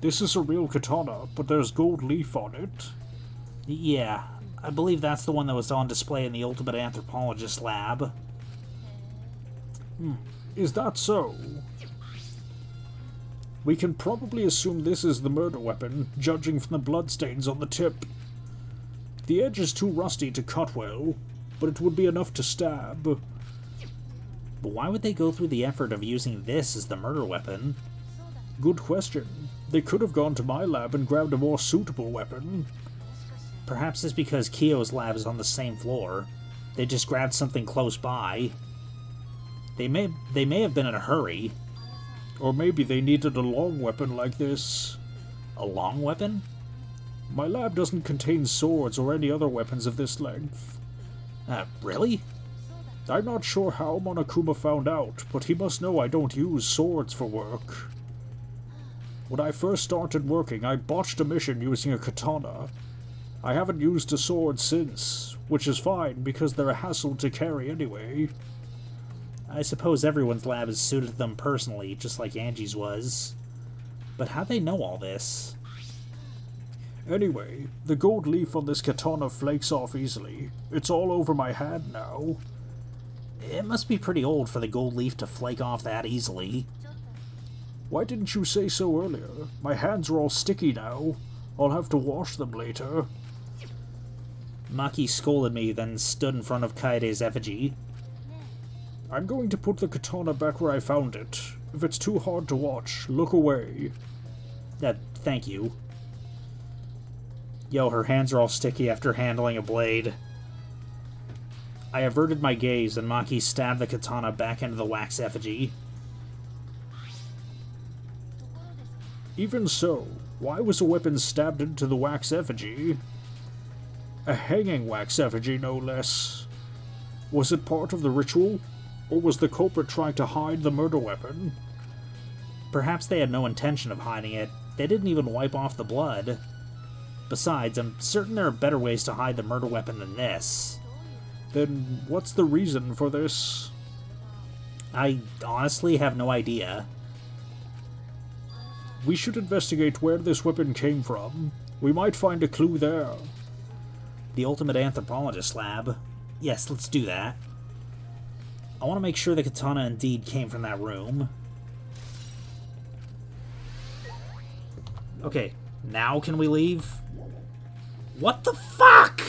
This is a real katana, but there's gold leaf on it. Yeah, I believe that's the one that was on display in the Ultimate Anthropologist lab. Is that so? We can probably assume this is the murder weapon, judging from the bloodstains on the tip. The edge is too rusty to cut well, but it would be enough to stab. But why would they go through the effort of using this as the murder weapon? Good question. They could have gone to my lab and grabbed a more suitable weapon. Perhaps it's because Kyo's lab is on the same floor. They just grabbed something close by. They may have been in a hurry. Or maybe they needed a long weapon like this. A long weapon? My lab doesn't contain swords or any other weapons of this length. Really? I'm not sure how Monokuma found out, but he must know I don't use swords for work. When I first started working, I botched a mission using a katana. I haven't used a sword since, which is fine because they're a hassle to carry anyway. I suppose everyone's lab is suited to them personally, just like Angie's was. But how'd they know all this? Anyway, the gold leaf on this katana flakes off easily. It's all over my hand now. It must be pretty old for the gold leaf to flake off that easily. Why didn't you say so earlier? My hands are all sticky now. I'll have to wash them later. Maki scolded me, then stood in front of Kaede's effigy. I'm going to put the katana back where I found it. If it's too hard to watch, look away. Thank you. Yo, her hands are all sticky after handling a blade. I averted my gaze, and Maki stabbed the katana back into the wax effigy. Even so, why was a weapon stabbed into the wax effigy? A hanging wax effigy, no less. Was it part of the ritual? Or was the culprit trying to hide the murder weapon? Perhaps they had no intention of hiding it. They didn't even wipe off the blood. Besides, I'm certain there are better ways to hide the murder weapon than this. Then what's the reason for this? I honestly have no idea. We should investigate where this weapon came from. We might find a clue there. The Ultimate Anthropologist lab. Yes, let's do that. I want to make sure the katana indeed came from that room. Okay, now can we leave? What the fuck?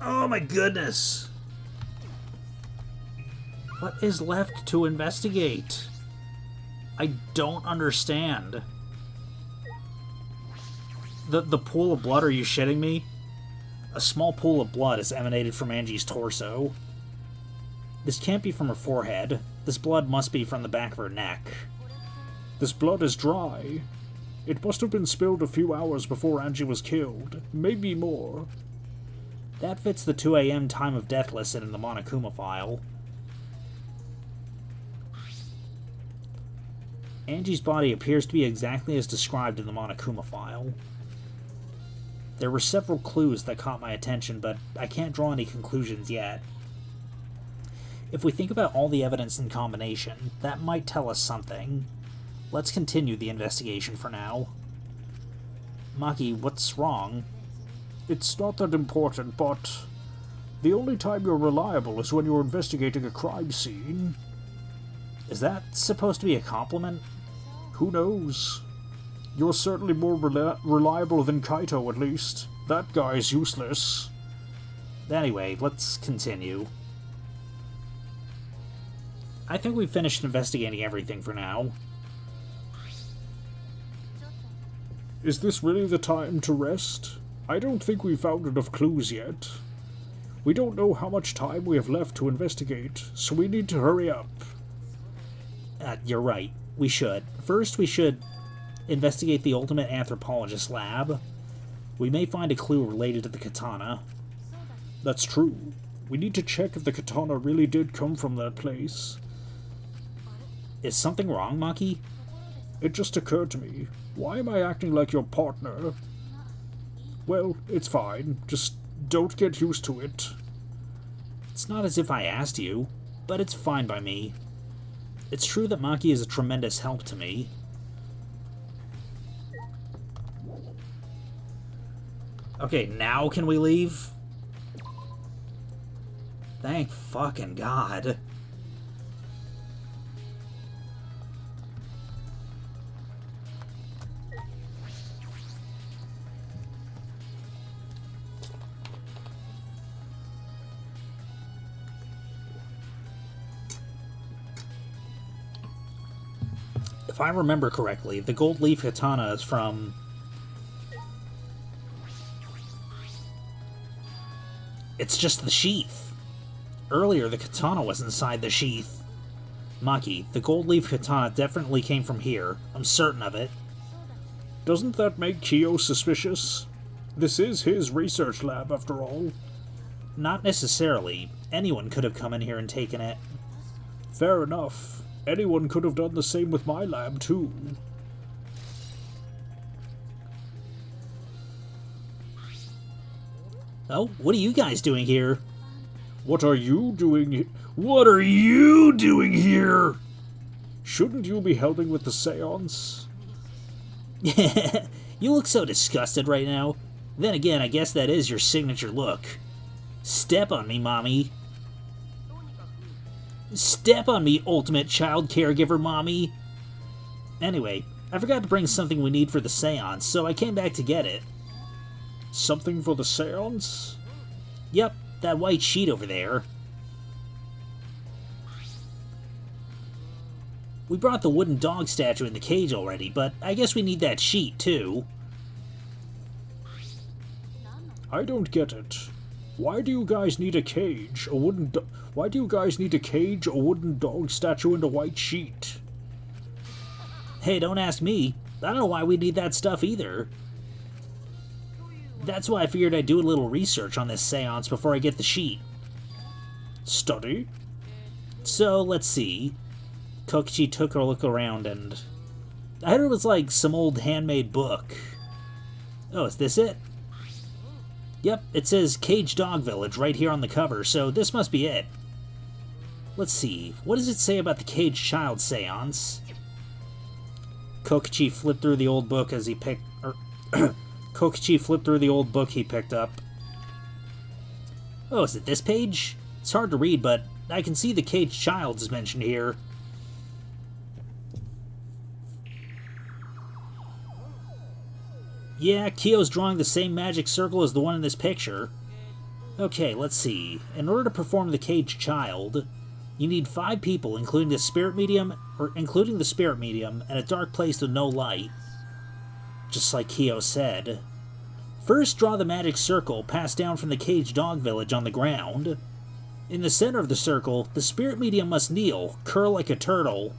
Oh my goodness. What is left to investigate? I don't understand. The pool of blood, are you shitting me? A small pool of blood has emanated from Angie's torso. This can't be from her forehead. This blood must be from the back of her neck. This blood is dry. It must have been spilled a few hours before Angie was killed. Maybe more. That fits the 2 a.m. time of death listed in the Monokuma file. Angie's body appears to be exactly as described in the Monokuma file. There were several clues that caught my attention, but I can't draw any conclusions yet. If we think about all the evidence in combination, that might tell us something. Let's continue the investigation for now. Maki, what's wrong? It's not that important, but the only time you're reliable is when you're investigating a crime scene. Is that supposed to be a compliment? Who knows? You're certainly more reliable than Kaito, at least. That guy's useless. Anyway, let's continue. I think we've finished investigating everything for now. Is this really the time to rest? I don't think we've found enough clues yet. We don't know how much time we have left to investigate, so we need to hurry up. You're right. We should. First, we should investigate the Ultimate Anthropologist lab. We may find a clue related to the katana. That's true. We need to check if the katana really did come from that place. Is something wrong, Maki? It just occurred to me. Why am I acting like your partner? Well, it's fine. Just don't get used to it. It's not as if I asked you, but it's fine by me. It's true that Maki is a tremendous help to me. Okay, now can we leave? Thank fucking God. If I remember correctly, the gold leaf katana is from... It's just the sheath. Earlier, the katana was inside the sheath. Maki, the gold leaf katana definitely came from here. I'm certain of it. Doesn't that make Kyo suspicious? This is his research lab, after all. Not necessarily. Anyone could have come in here and taken it. Fair enough. Anyone could have done the same with my lab, too. Oh, what are you guys doing here? What are you doing? What are you doing here? Shouldn't you be helping with the seance? You look so disgusted right now. Then again, I guess that is your signature look. Step on me, mommy. Step on me, ultimate child caregiver mommy. Anyway, I forgot to bring something we need for the seance, so I came back to get it. Something for the seance? Yep, that white sheet over there. We brought the wooden dog statue in the cage already, but I guess we need that sheet, too. I don't get it. Why do you guys need a cage, Why do you guys need a cage, a wooden dog statue, and a white sheet? Hey, don't ask me. I don't know why we need that stuff either. That's why I figured I'd do a little research on this seance before I get the sheet. Study? So, let's see. Kokichi took a look around and... I heard it was like some old handmade book. Oh, is this it? Yep, it says Cage Dog Village right here on the cover, so this must be it. Let's see, what does it say about the Caged Child seance? Kokichi flipped through the old book as he picked... Kokichi flipped through the old book he picked up. Oh, is it this page? It's hard to read, but I can see the Caged Child is mentioned here. Yeah, Kyo's drawing the same magic circle as the one in this picture. Okay, let's see. In order to perform the caged child, you need 5 people, including the spirit medium, and a dark place with no light. Just like Kyo said. First, draw the magic circle passed down from the caged dog village on the ground. In the center of the circle, the spirit medium must kneel, curl like a turtle,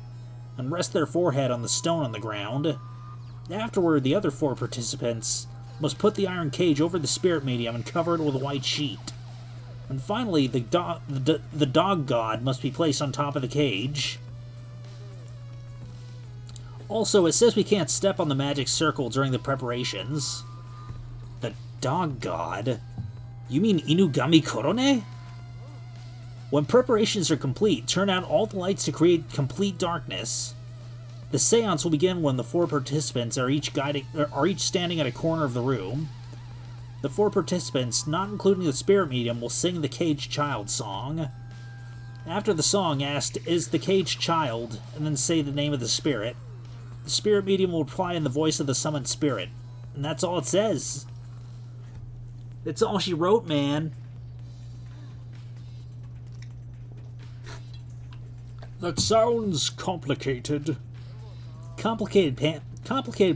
and rest their forehead on the stone on the ground. Afterward, the other 4 participants must put the iron cage over the spirit medium and cover it with a white sheet. And finally, the dog god must be placed on top of the cage. Also, it says we can't step on the magic circle during the preparations. The dog god? You mean Inugami Korone? When preparations are complete, turn out all the lights to create complete darkness. The seance will begin when the 4 participants are each standing at a corner of the room. The 4 participants, not including the spirit medium, will sing the caged child song. After the song, asked, "Is the caged child?" and then say the name of the spirit. The spirit medium will reply in the voice of the summoned spirit. And that's all it says. It's all she wrote, man. That sounds complicated. Complicated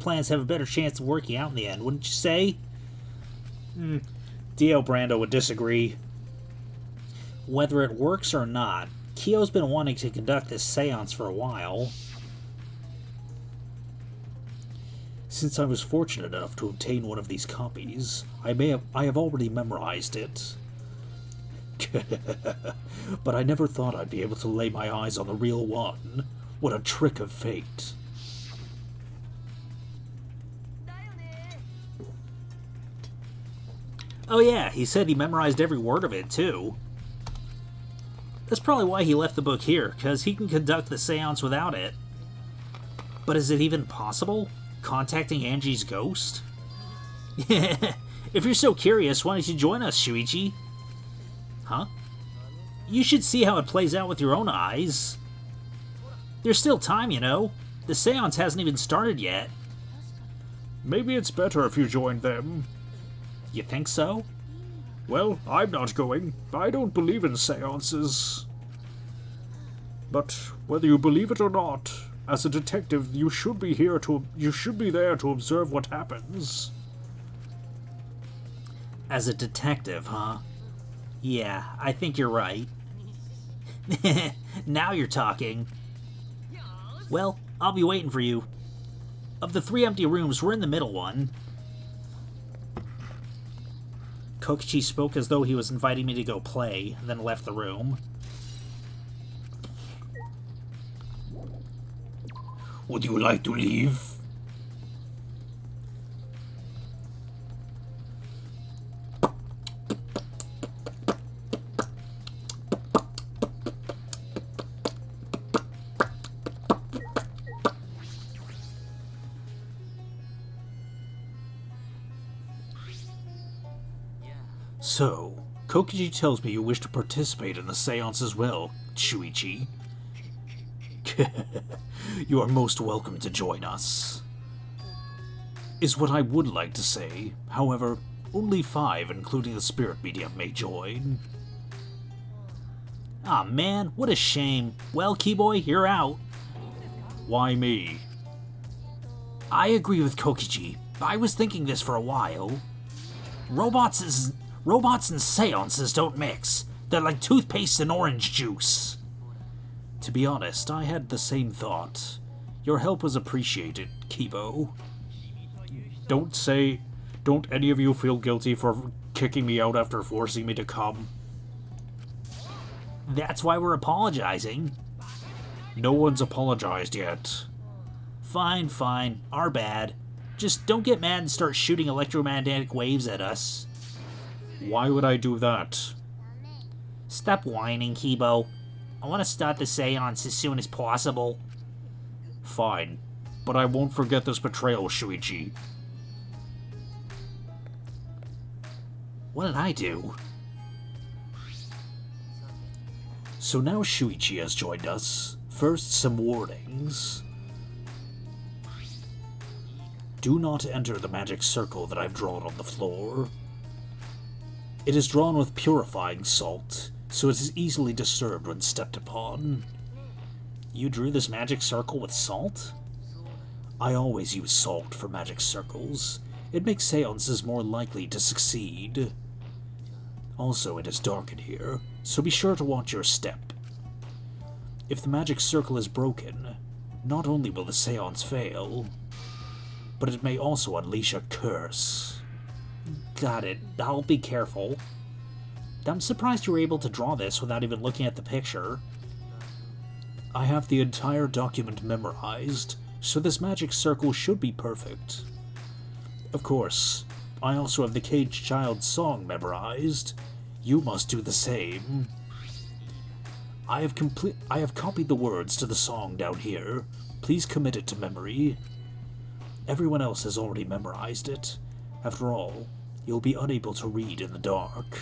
plans have a better chance of working out in the end, wouldn't you say? Dio Brando would disagree. Whether it works or not, Kyo's been wanting to conduct this seance for a while. Since I was fortunate enough to obtain one of these copies, I have already memorized it. But I never thought I'd be able to lay my eyes on the real one. What a trick of fate. Oh yeah, he said he memorized every word of it, too. That's probably why he left the book here, because he can conduct the seance without it. But is it even possible? Contacting Angie's ghost? If you're so curious, why don't you join us, Shuichi? Huh? You should see how it plays out with your own eyes. There's still time, you know. The seance hasn't even started yet. Maybe it's better if you join them. You think so? Well, I'm not going. I don't believe in seances. But whether you believe it or not, as a detective, you should be there to observe what happens. As a detective, huh? Yeah, I think you're right. Now you're talking. Well, I'll be waiting for you. Of the 3 empty rooms, we're in the middle one. Kokichi spoke as though he was inviting me to go play, and then left the room. Would you like to leave? So, Kokichi tells me you wish to participate in the seance as well, Shuichi. You are most welcome to join us. Is what I would like to say. However, only 5, including the spirit medium, may join. Aw man, what a shame. Well, Keyboy, you're out. Why me? I agree with Kokichi. I was thinking this for a while. Robots and seances don't mix. They're like toothpaste and orange juice. To be honest, I had the same thought. Your help was appreciated, Kibo. Don't any of you feel guilty for kicking me out after forcing me to come? That's why we're apologizing. No one's apologized yet. Fine, our bad. Just don't get mad and start shooting electromagnetic waves at us. Why would I do that? Stop whining, Kibo. I want to start the seance as soon as possible. Fine, but I won't forget this betrayal, Shuichi. What did I do? So now Shuichi has joined us. First, some warnings. Do not enter the magic circle that I've drawn on the floor. It is drawn with purifying salt, so it is easily disturbed when stepped upon. You drew this magic circle with salt? I always use salt for magic circles. It makes seances more likely to succeed. Also, it is dark in here, so be sure to watch your step. If the magic circle is broken, not only will the seance fail, but it may also unleash a curse. Got it. I'll be careful. I'm surprised you were able to draw this without even looking at the picture. I have the entire document memorized, so this magic circle should be perfect. Of course, I also have the Caged Child song memorized. You must do the same. I have copied the words to the song down here. Please commit it to memory. Everyone else has already memorized it. After all, you'll be unable to read in the dark.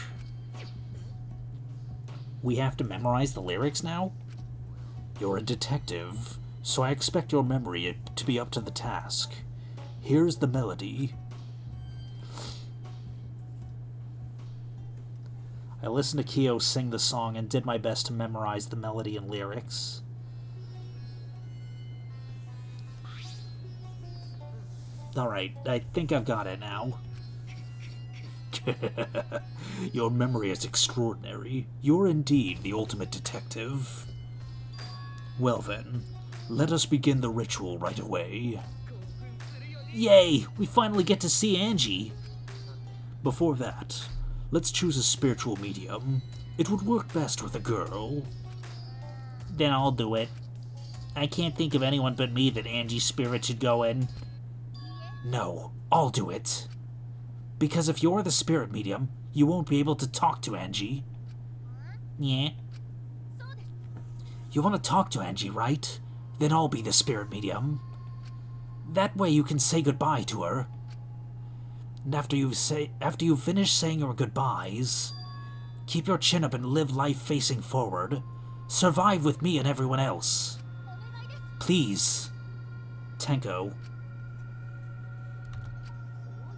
We have to memorize the lyrics now? You're a detective, so I expect your memory to be up to the task. Here's the melody. I listened to Kyo sing the song and did my best to memorize the melody and lyrics. Alright, I think I've got it now. Your memory is extraordinary. You're indeed the ultimate detective. Well then, let us begin the ritual right away. Yay! We finally get to see Angie! Before that, let's choose a spiritual medium. It would work best with a girl. Then I'll do it. I can't think of anyone but me that Angie's spirit should go in. No, I'll do it. Because if you're the spirit medium, you won't be able to talk to Angie. Yeah? You want to talk to Angie, right? Then I'll be the spirit medium. That way you can say goodbye to her. And after you've finished saying your goodbyes, keep your chin up and live life facing forward. Survive with me and everyone else. Please. Tenko.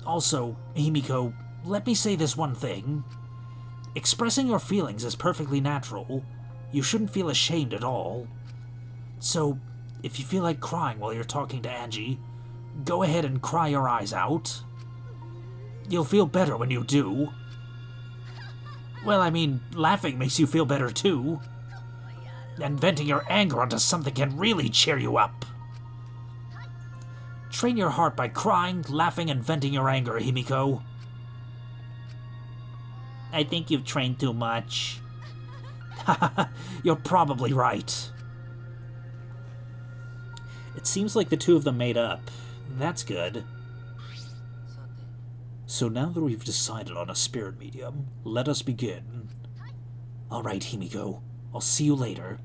Also, Himiko, let me say this one thing. Expressing your feelings is perfectly natural. You shouldn't feel ashamed at all. So, if you feel like crying while you're talking to Angie, go ahead and cry your eyes out. You'll feel better when you do. Well, I mean, laughing makes you feel better too. And venting your anger onto something can really cheer you up. Train your heart by crying, laughing, and venting your anger, Himiko. I think you've trained too much. You're probably right. It seems like the two of them made up. That's good. So now that we've decided on a spirit medium, let us begin. Alright, Himiko. I'll see you later.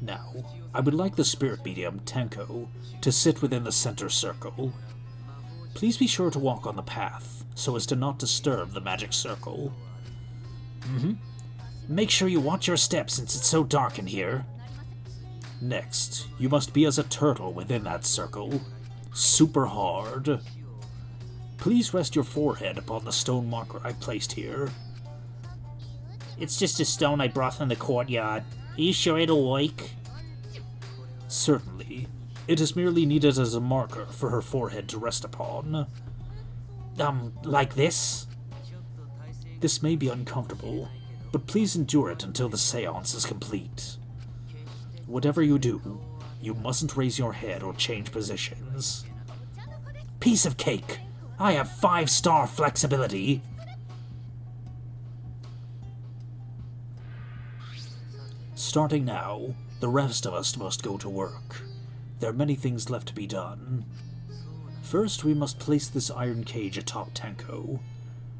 Now, I would like the spirit medium, Tenko, to sit within the center circle. Please be sure to walk on the path, so as to not disturb the magic circle. Make sure you watch your step since it's so dark in here. Next, you must be as a turtle within that circle. Super hard. Please rest your forehead upon the stone marker I've placed here. It's just a stone I brought from the courtyard. Are you sure it'll work? Certainly. It is merely needed as a marker for her forehead to rest upon. Like this? This may be uncomfortable, but please endure it until the seance is complete. Whatever you do, you mustn't raise your head or change positions. Piece of cake! I have 5-star flexibility! Starting now, the rest of us must go to work. There are many things left to be done. First, we must place this iron cage atop Tenko.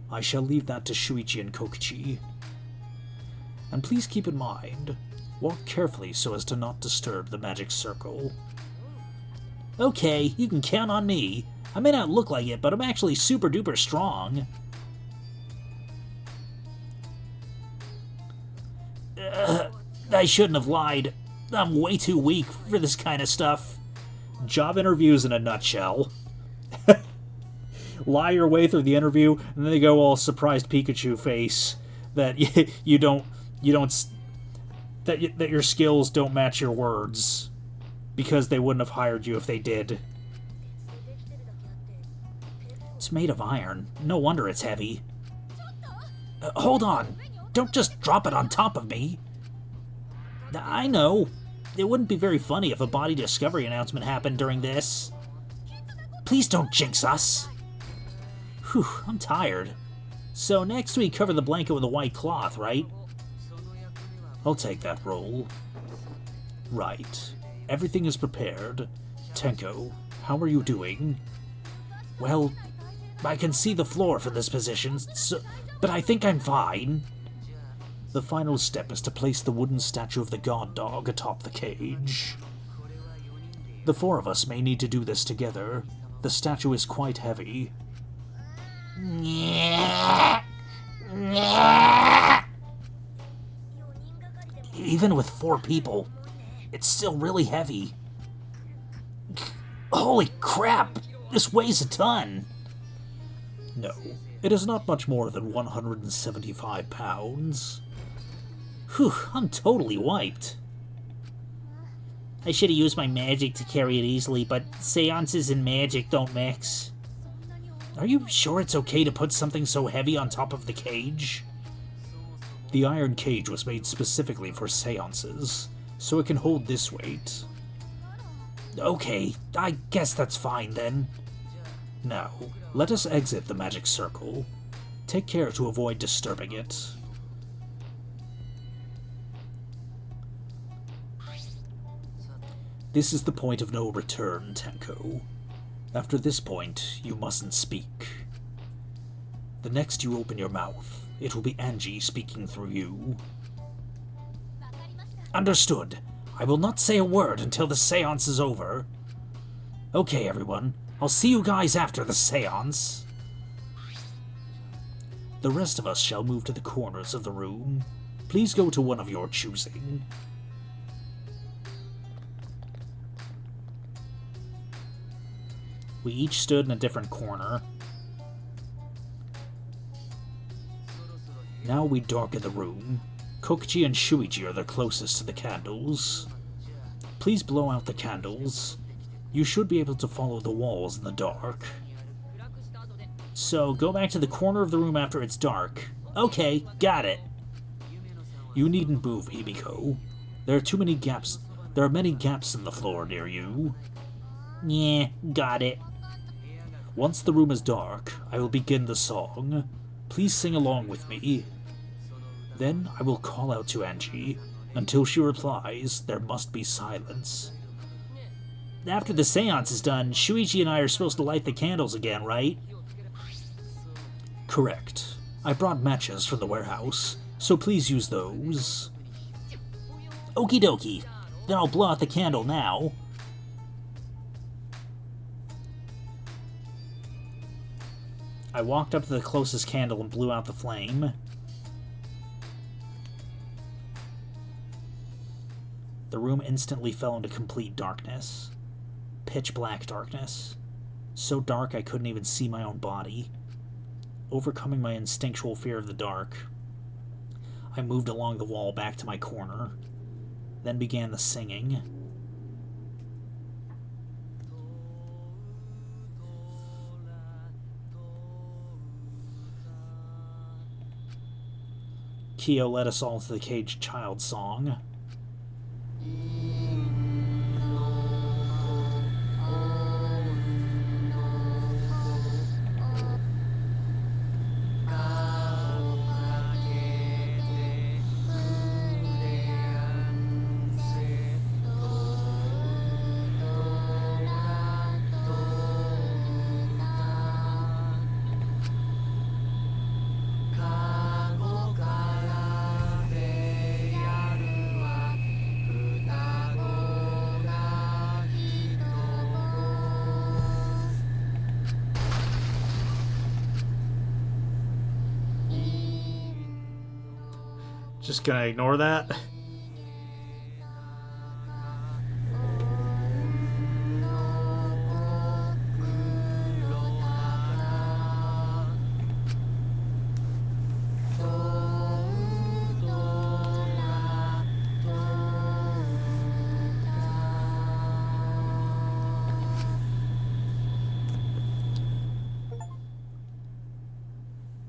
I shall leave that to Shuichi and Kokichi. And please keep in mind, walk carefully so as to not disturb the magic circle. Okay, you can count on me. I may not look like it, but I'm actually super duper strong. I shouldn't have lied. I'm way too weak for this kind of stuff. Job interviews in a nutshell. Lie your way through the interview, and then they go all surprised Pikachu face that that your skills don't match your words because they wouldn't have hired you if they did. It's made of iron. No wonder it's heavy. Hold on. Don't just drop it on top of me. I know. It wouldn't be very funny if a body discovery announcement happened during this. Please don't jinx us. Whew, I'm tired. So next we cover the blanket with a white cloth, right? I'll take that role. Right. Everything is prepared. Tenko, how are you doing? Well, I can see the floor for this position, but I think I'm fine. The final step is to place the wooden statue of the god dog atop the cage. The four of us may need to do this together. The statue is quite heavy. Even with 4 people, it's still really heavy. Holy crap! This weighs a ton! No, it is not much more than 175 pounds. Whew, I'm totally wiped. I should have used my magic to carry it easily, but seances and magic don't mix. Are you sure it's okay to put something so heavy on top of the cage? The iron cage was made specifically for seances, so it can hold this weight. Okay, I guess that's fine then. Now, let us exit the magic circle. Take care to avoid disturbing it. This is the point of no return, Tenko. After this point, you mustn't speak. The next you open your mouth, it will be Angie speaking through you. Understood. I will not say a word until the seance is over. Okay, everyone. I'll see you guys after the seance. The rest of us shall move to the corners of the room. Please go to one of your choosing. We each stood in a different corner. Now we darken the room. Kokichi and Shuichi are the closest to the candles. Please blow out the candles. You should be able to follow the walls in the dark. So, go back to the corner of the room after it's dark. Okay, got it. You needn't move, Hibiko. There are many gaps in the floor near you. Yeah, got it. Once the room is dark, I will begin the song. Please sing along with me. Then I will call out to Angie. Until she replies, there must be silence. After the seance is done, Shuichi and I are supposed to light the candles again, right? Correct. I brought matches from the warehouse, so please use those. Okie dokie. Then I'll blow out the candle now. I walked up to the closest candle and blew out the flame. The room instantly fell into complete darkness. Pitch black darkness. So dark I couldn't even see my own body. Overcoming my instinctual fear of the dark, I moved along the wall back to my corner, then began the singing. Kyo led us all to the caged child song. Just gonna ignore that.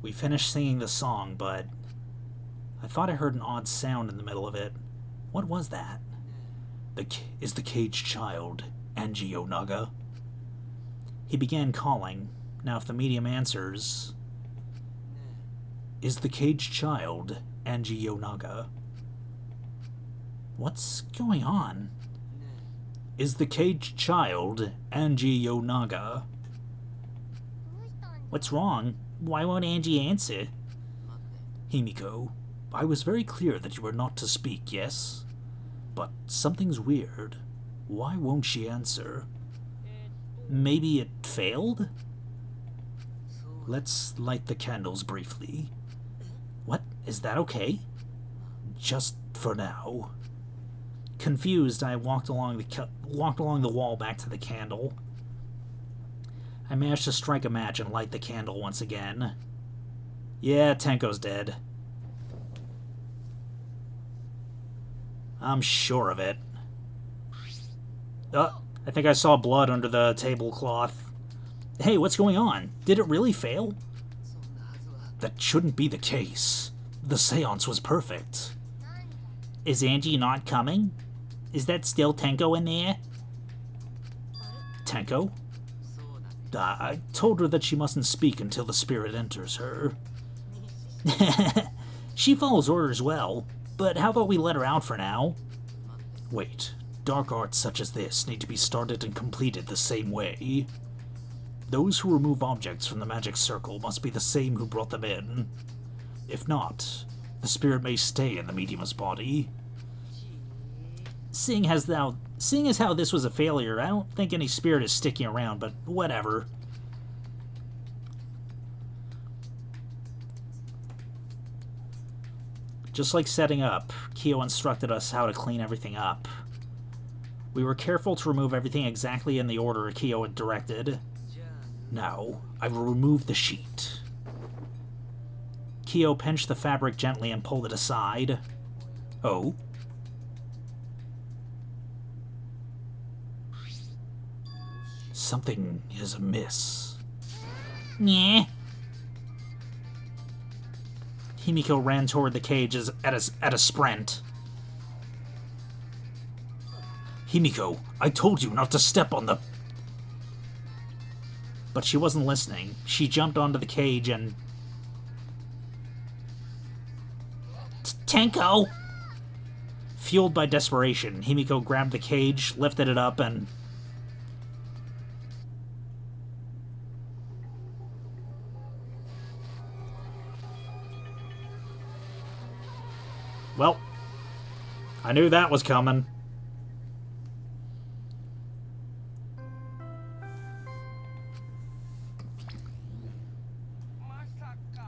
We finished singing the song, but I thought I heard an odd sound in the middle of it. What was that? Is the caged child Angie Onaga? He began calling. Now if the medium answers... Is the caged child Angie Onaga? What's going on? Is the caged child Angie Onaga? What's wrong? Why won't Angie answer? Himiko, I was very clear that you were not to speak, yes? But something's weird. Why won't she answer? Maybe it failed? Let's light the candles briefly. What? Is that okay? Just for now. Confused, I walked along the wall back to the candle. I managed to strike a match and light the candle once again. Yeah, Tenko's dead. I'm sure of it. I think I saw blood under the tablecloth. Hey, what's going on? Did it really fail? That shouldn't be the case. The seance was perfect. Is Angie not coming? Is that still Tenko in there? Tenko? I told her that she mustn't speak until the spirit enters her. She follows orders well, but how about we let her out for now? Wait, dark arts such as this need to be started and completed the same way. Those who remove objects from the magic circle must be the same who brought them in. If not, the spirit may stay in the medium's body. Seeing as how this was a failure, I don't think any spirit is sticking around, but whatever. Just like setting up, Kyo instructed us how to clean everything up. We were careful to remove everything exactly in the order Kyo had directed. Now, I will remove the sheet. Kyo pinched the fabric gently and pulled it aside. Oh? Something is amiss. Yeah. Himiko ran toward the cage at a sprint. Himiko, I told you not to step on the... But she wasn't listening. She jumped onto the cage and... Tenko! Fueled by desperation, Himiko grabbed the cage, lifted it up, and... Well, I knew that was coming.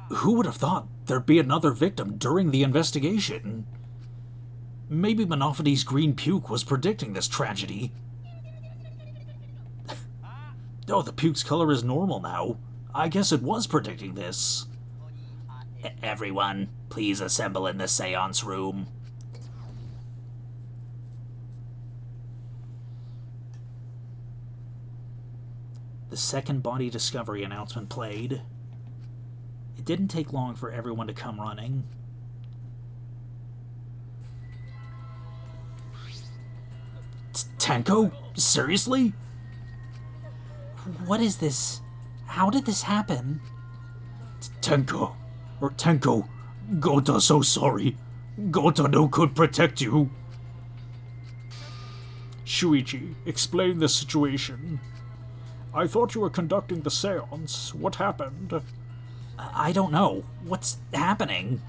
Who would have thought there'd be another victim during the investigation? Maybe Monophady's green puke was predicting this tragedy. Oh, the puke's color is normal now. I guess it was predicting this. Everyone, please assemble in the seance room. The second body discovery announcement played. It didn't take long for everyone to come running. Tenko? Seriously? What is this? How did this happen? Tenko, Gota so sorry. Gota no could protect you. Shuichi, explain the situation. I thought you were conducting the seance. What happened? I don't know. What's happening?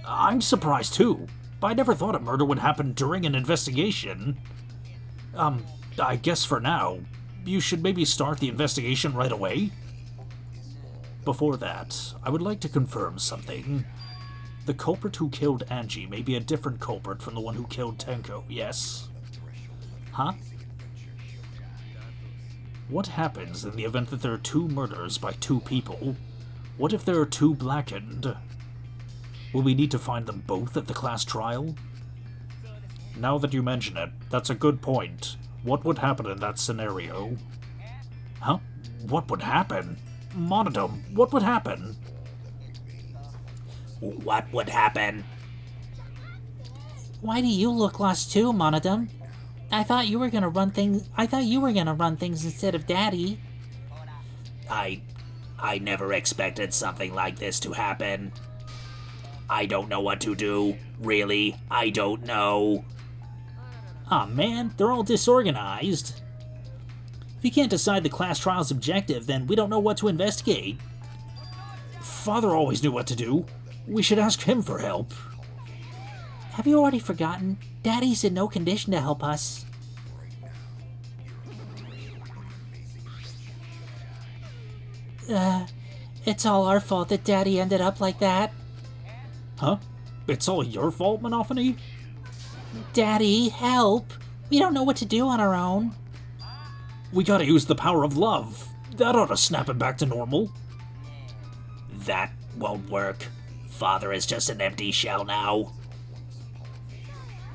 I'm surprised too. I never thought a murder would happen during an investigation. I guess for now, you should maybe start the investigation right away. Before that, I would like to confirm something. The culprit who killed Angie may be a different culprit from the one who killed Tenko, yes? Huh? What happens in the event that there are two murders by two people? What if there are two blackened? Will we need to find them both at the class trial? Now that you mention it, that's a good point. What would happen in that scenario? Huh? What would happen? Monodome, what would happen? What would happen? Why do you look lost too, Monodum? I thought you were gonna run things instead of Daddy. I never expected something like this to happen. I don't know what to do. Really, I don't know. Aw man, they're all disorganized. If you can't decide the class trial's objective, then we don't know what to investigate. Father always knew what to do. We should ask him for help. Have you already forgotten? Daddy's in no condition to help us. It's all our fault that Daddy ended up like that. Huh? It's all your fault, Monophony? Daddy, help! We don't know what to do on our own. We gotta use the power of love. That ought to snap him back to normal. That won't work. Father is just an empty shell now.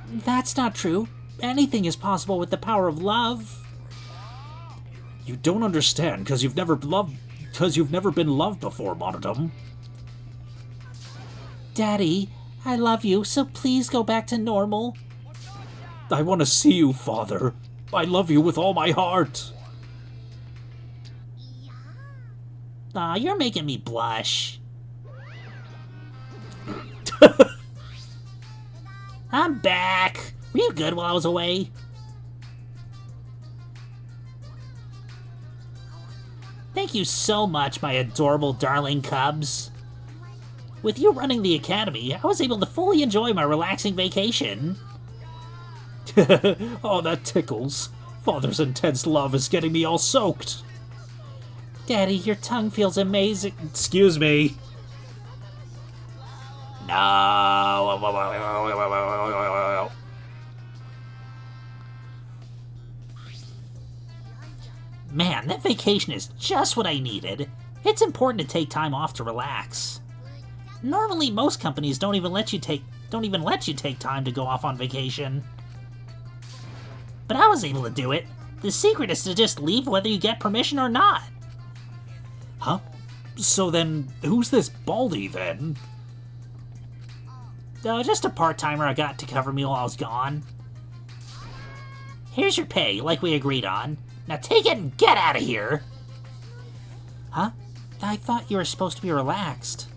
That's not true. Anything is possible with the power of love. You don't understand because you've never been loved before, Monodum. Daddy, I love you, so please go back to normal. I want to see you, Father. I love you with all my heart. Aw, you're making me blush. I'm back. Were you good while I was away? Thank you so much, my adorable darling cubs. With you running the academy, I was able to fully enjoy my relaxing vacation. Oh, that tickles. Father's intense love is getting me all soaked. Daddy, your tongue feels amazing. Excuse me. No. Man, that vacation is just what I needed. It's important to take time off to relax. Normally, most companies don't even let you take time to go off on vacation. But I was able to do it. The secret is to just leave whether you get permission or not. Huh? So then, who's this Baldy then? Just a part-timer I got to cover me while I was gone. Here's your pay, like we agreed on. Now take it and get out of here! Huh? I thought you were supposed to be relaxed.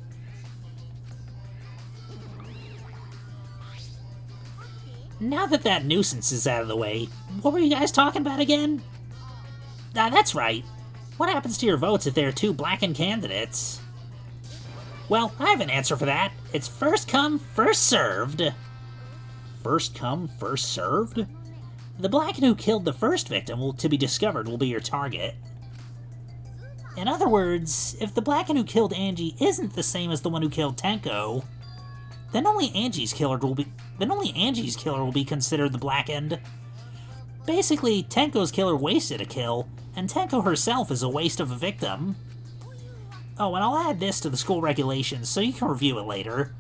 Now that that nuisance is out of the way, what were you guys talking about again? That's right. What happens to your votes if there are two blackened candidates? Well, I have an answer for that. It's first come, first served. First come, first served? The Blacken who killed the first victim to be discovered will be your target. In other words, if the Blacken who killed Angie isn't the same as the one who killed Tenko, then only Angie's killer will be considered the Blackened. Basically, Tenko's killer wasted a kill, and Tenko herself is a waste of a victim. Oh, and I'll add this to the school regulations so you can review it later.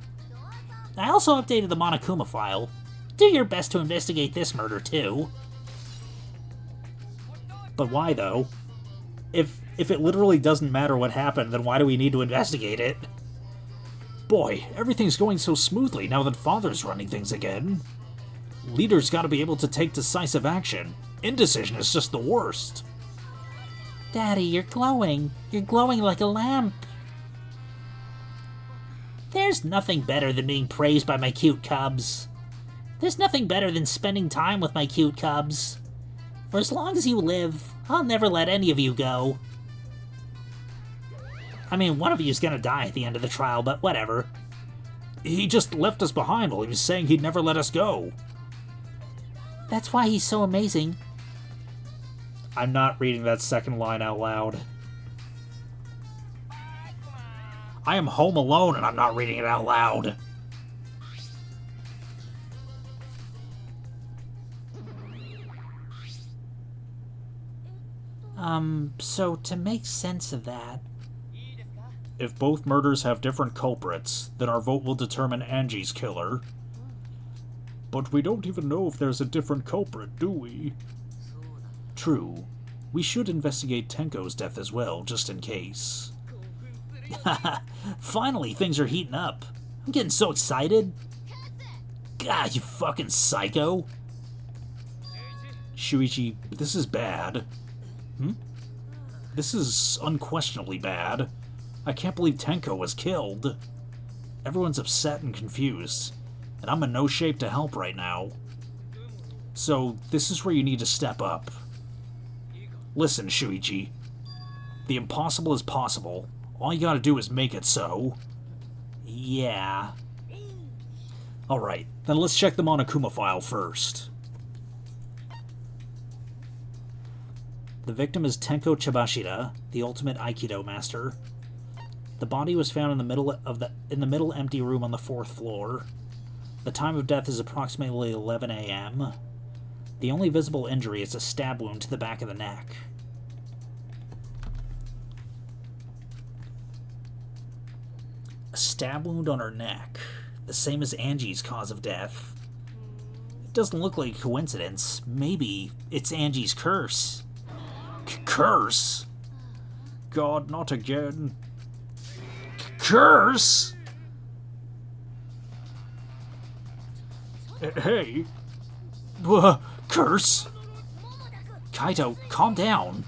I also updated the Monokuma file. Do your best to investigate this murder, too. But why, though? If it literally doesn't matter what happened, then why do we need to investigate it? Boy, everything's going so smoothly now that Father's running things again. Leaders gotta be able to take decisive action. Indecision is just the worst. Daddy, you're glowing. You're glowing like a lamp. There's nothing better than being praised by my cute cubs. There's nothing better than spending time with my cute cubs. For as long as you live, I'll never let any of you go. I mean, one of you's gonna die at the end of the trial, but whatever. He just left us behind while he was saying he'd never let us go. That's why he's so amazing. I'm not reading that second line out loud. I am home alone and I'm not reading it out loud. So to make sense of that... If both murders have different culprits, then our vote will determine Angie's killer. But we don't even know if there's a different culprit, do we? True. We should investigate Tenko's death as well, just in case. Finally, things are heating up. I'm getting so excited. God, you fucking psycho. Shuichi, this is bad. This is unquestionably bad. I can't believe Tenko was killed. Everyone's upset and confused, and I'm in no shape to help right now. So, this is where you need to step up. Listen, Shuichi. The impossible is possible. All you gotta do is make it so. Yeah. Alright, then let's check the Monokuma file first. The victim is Tenko Chibashida, the ultimate Aikido master. The body was found in the middle empty room on the 4th floor. The time of death is approximately 11 a.m. The only visible injury is a stab wound to the back of the neck. A stab wound on her neck, the same as Angie's cause of death. It doesn't look like a coincidence. Maybe it's Angie's curse. Curse? God, not again. Curse? Hey. Curse? Kaito, calm down.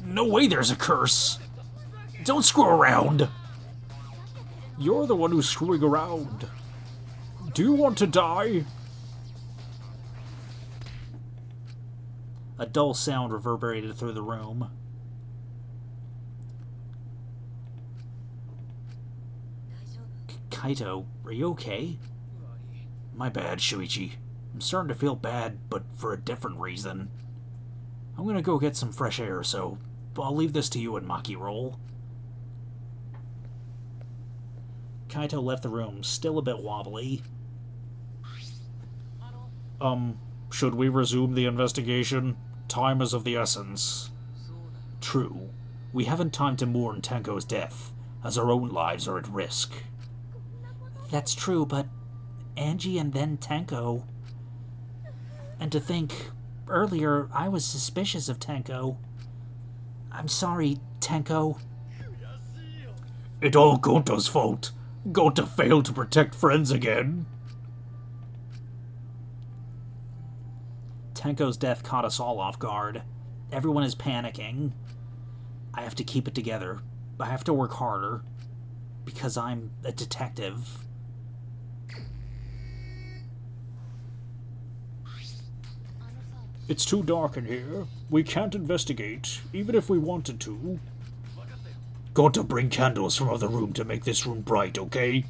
No way there's a curse. Don't screw around. You're the one who's screwing around. Do you want to die? A dull sound reverberated through the room. Kaito, are you okay? My bad, Shuichi. I'm starting to feel bad, but for a different reason. I'm gonna go get some fresh air, so I'll leave this to you and Maki Roll. Kaito left the room, still a bit wobbly. Should we resume the investigation? Time is of the essence. True. We haven't time to mourn Tenko's death, as our own lives are at risk. That's true, but Angie and then Tenko. And to think, earlier I was suspicious of Tenko. I'm sorry, Tenko. It's all Goto's fault. Goto failed to protect friends again. Tenko's death caught us all off guard. Everyone is panicking. I have to keep it together. I have to work harder. Because I'm a detective. It's too dark in here. We can't investigate, even if we wanted to. Goto, bring candles from other room to make this room bright, okay?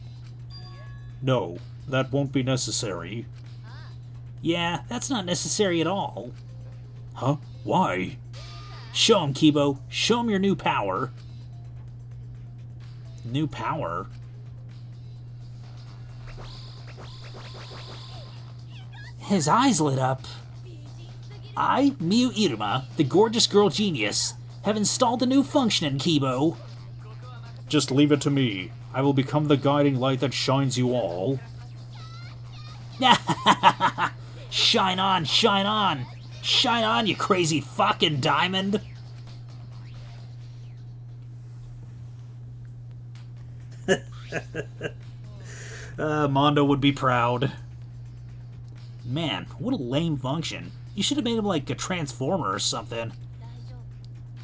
No, that won't be necessary. Yeah, that's not necessary at all. Huh? Why? Show him, Kibo. Show him your new power. New power? His eyes lit up. I, Miyu Iruma, the gorgeous girl genius, have installed a new function in Kibo. Just leave it to me. I will become the guiding light that shines you all. Shine on, shine on! Shine on, you crazy fucking diamond! Mondo would be proud. Man, what a lame function. You should have made him like a transformer or something.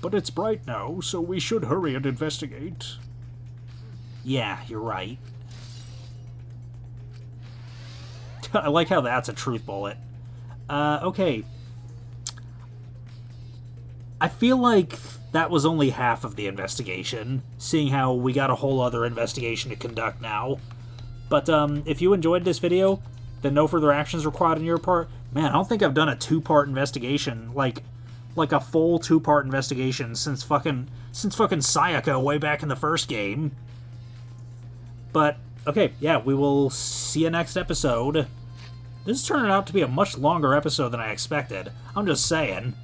But it's bright now, so we should hurry and investigate. Yeah, you're right. I like how that's a truth bullet. Okay. I feel like that was only half of the investigation, seeing how we got a whole other investigation to conduct now. But if you enjoyed this video, then no further actions required on your part. Man, I don't think I've done a 2-part investigation, like a full 2-part investigation since fucking Sayaka way back in the first game. But okay, yeah, we will see you next episode. This is turning out to be a much longer episode than I expected. I'm just saying.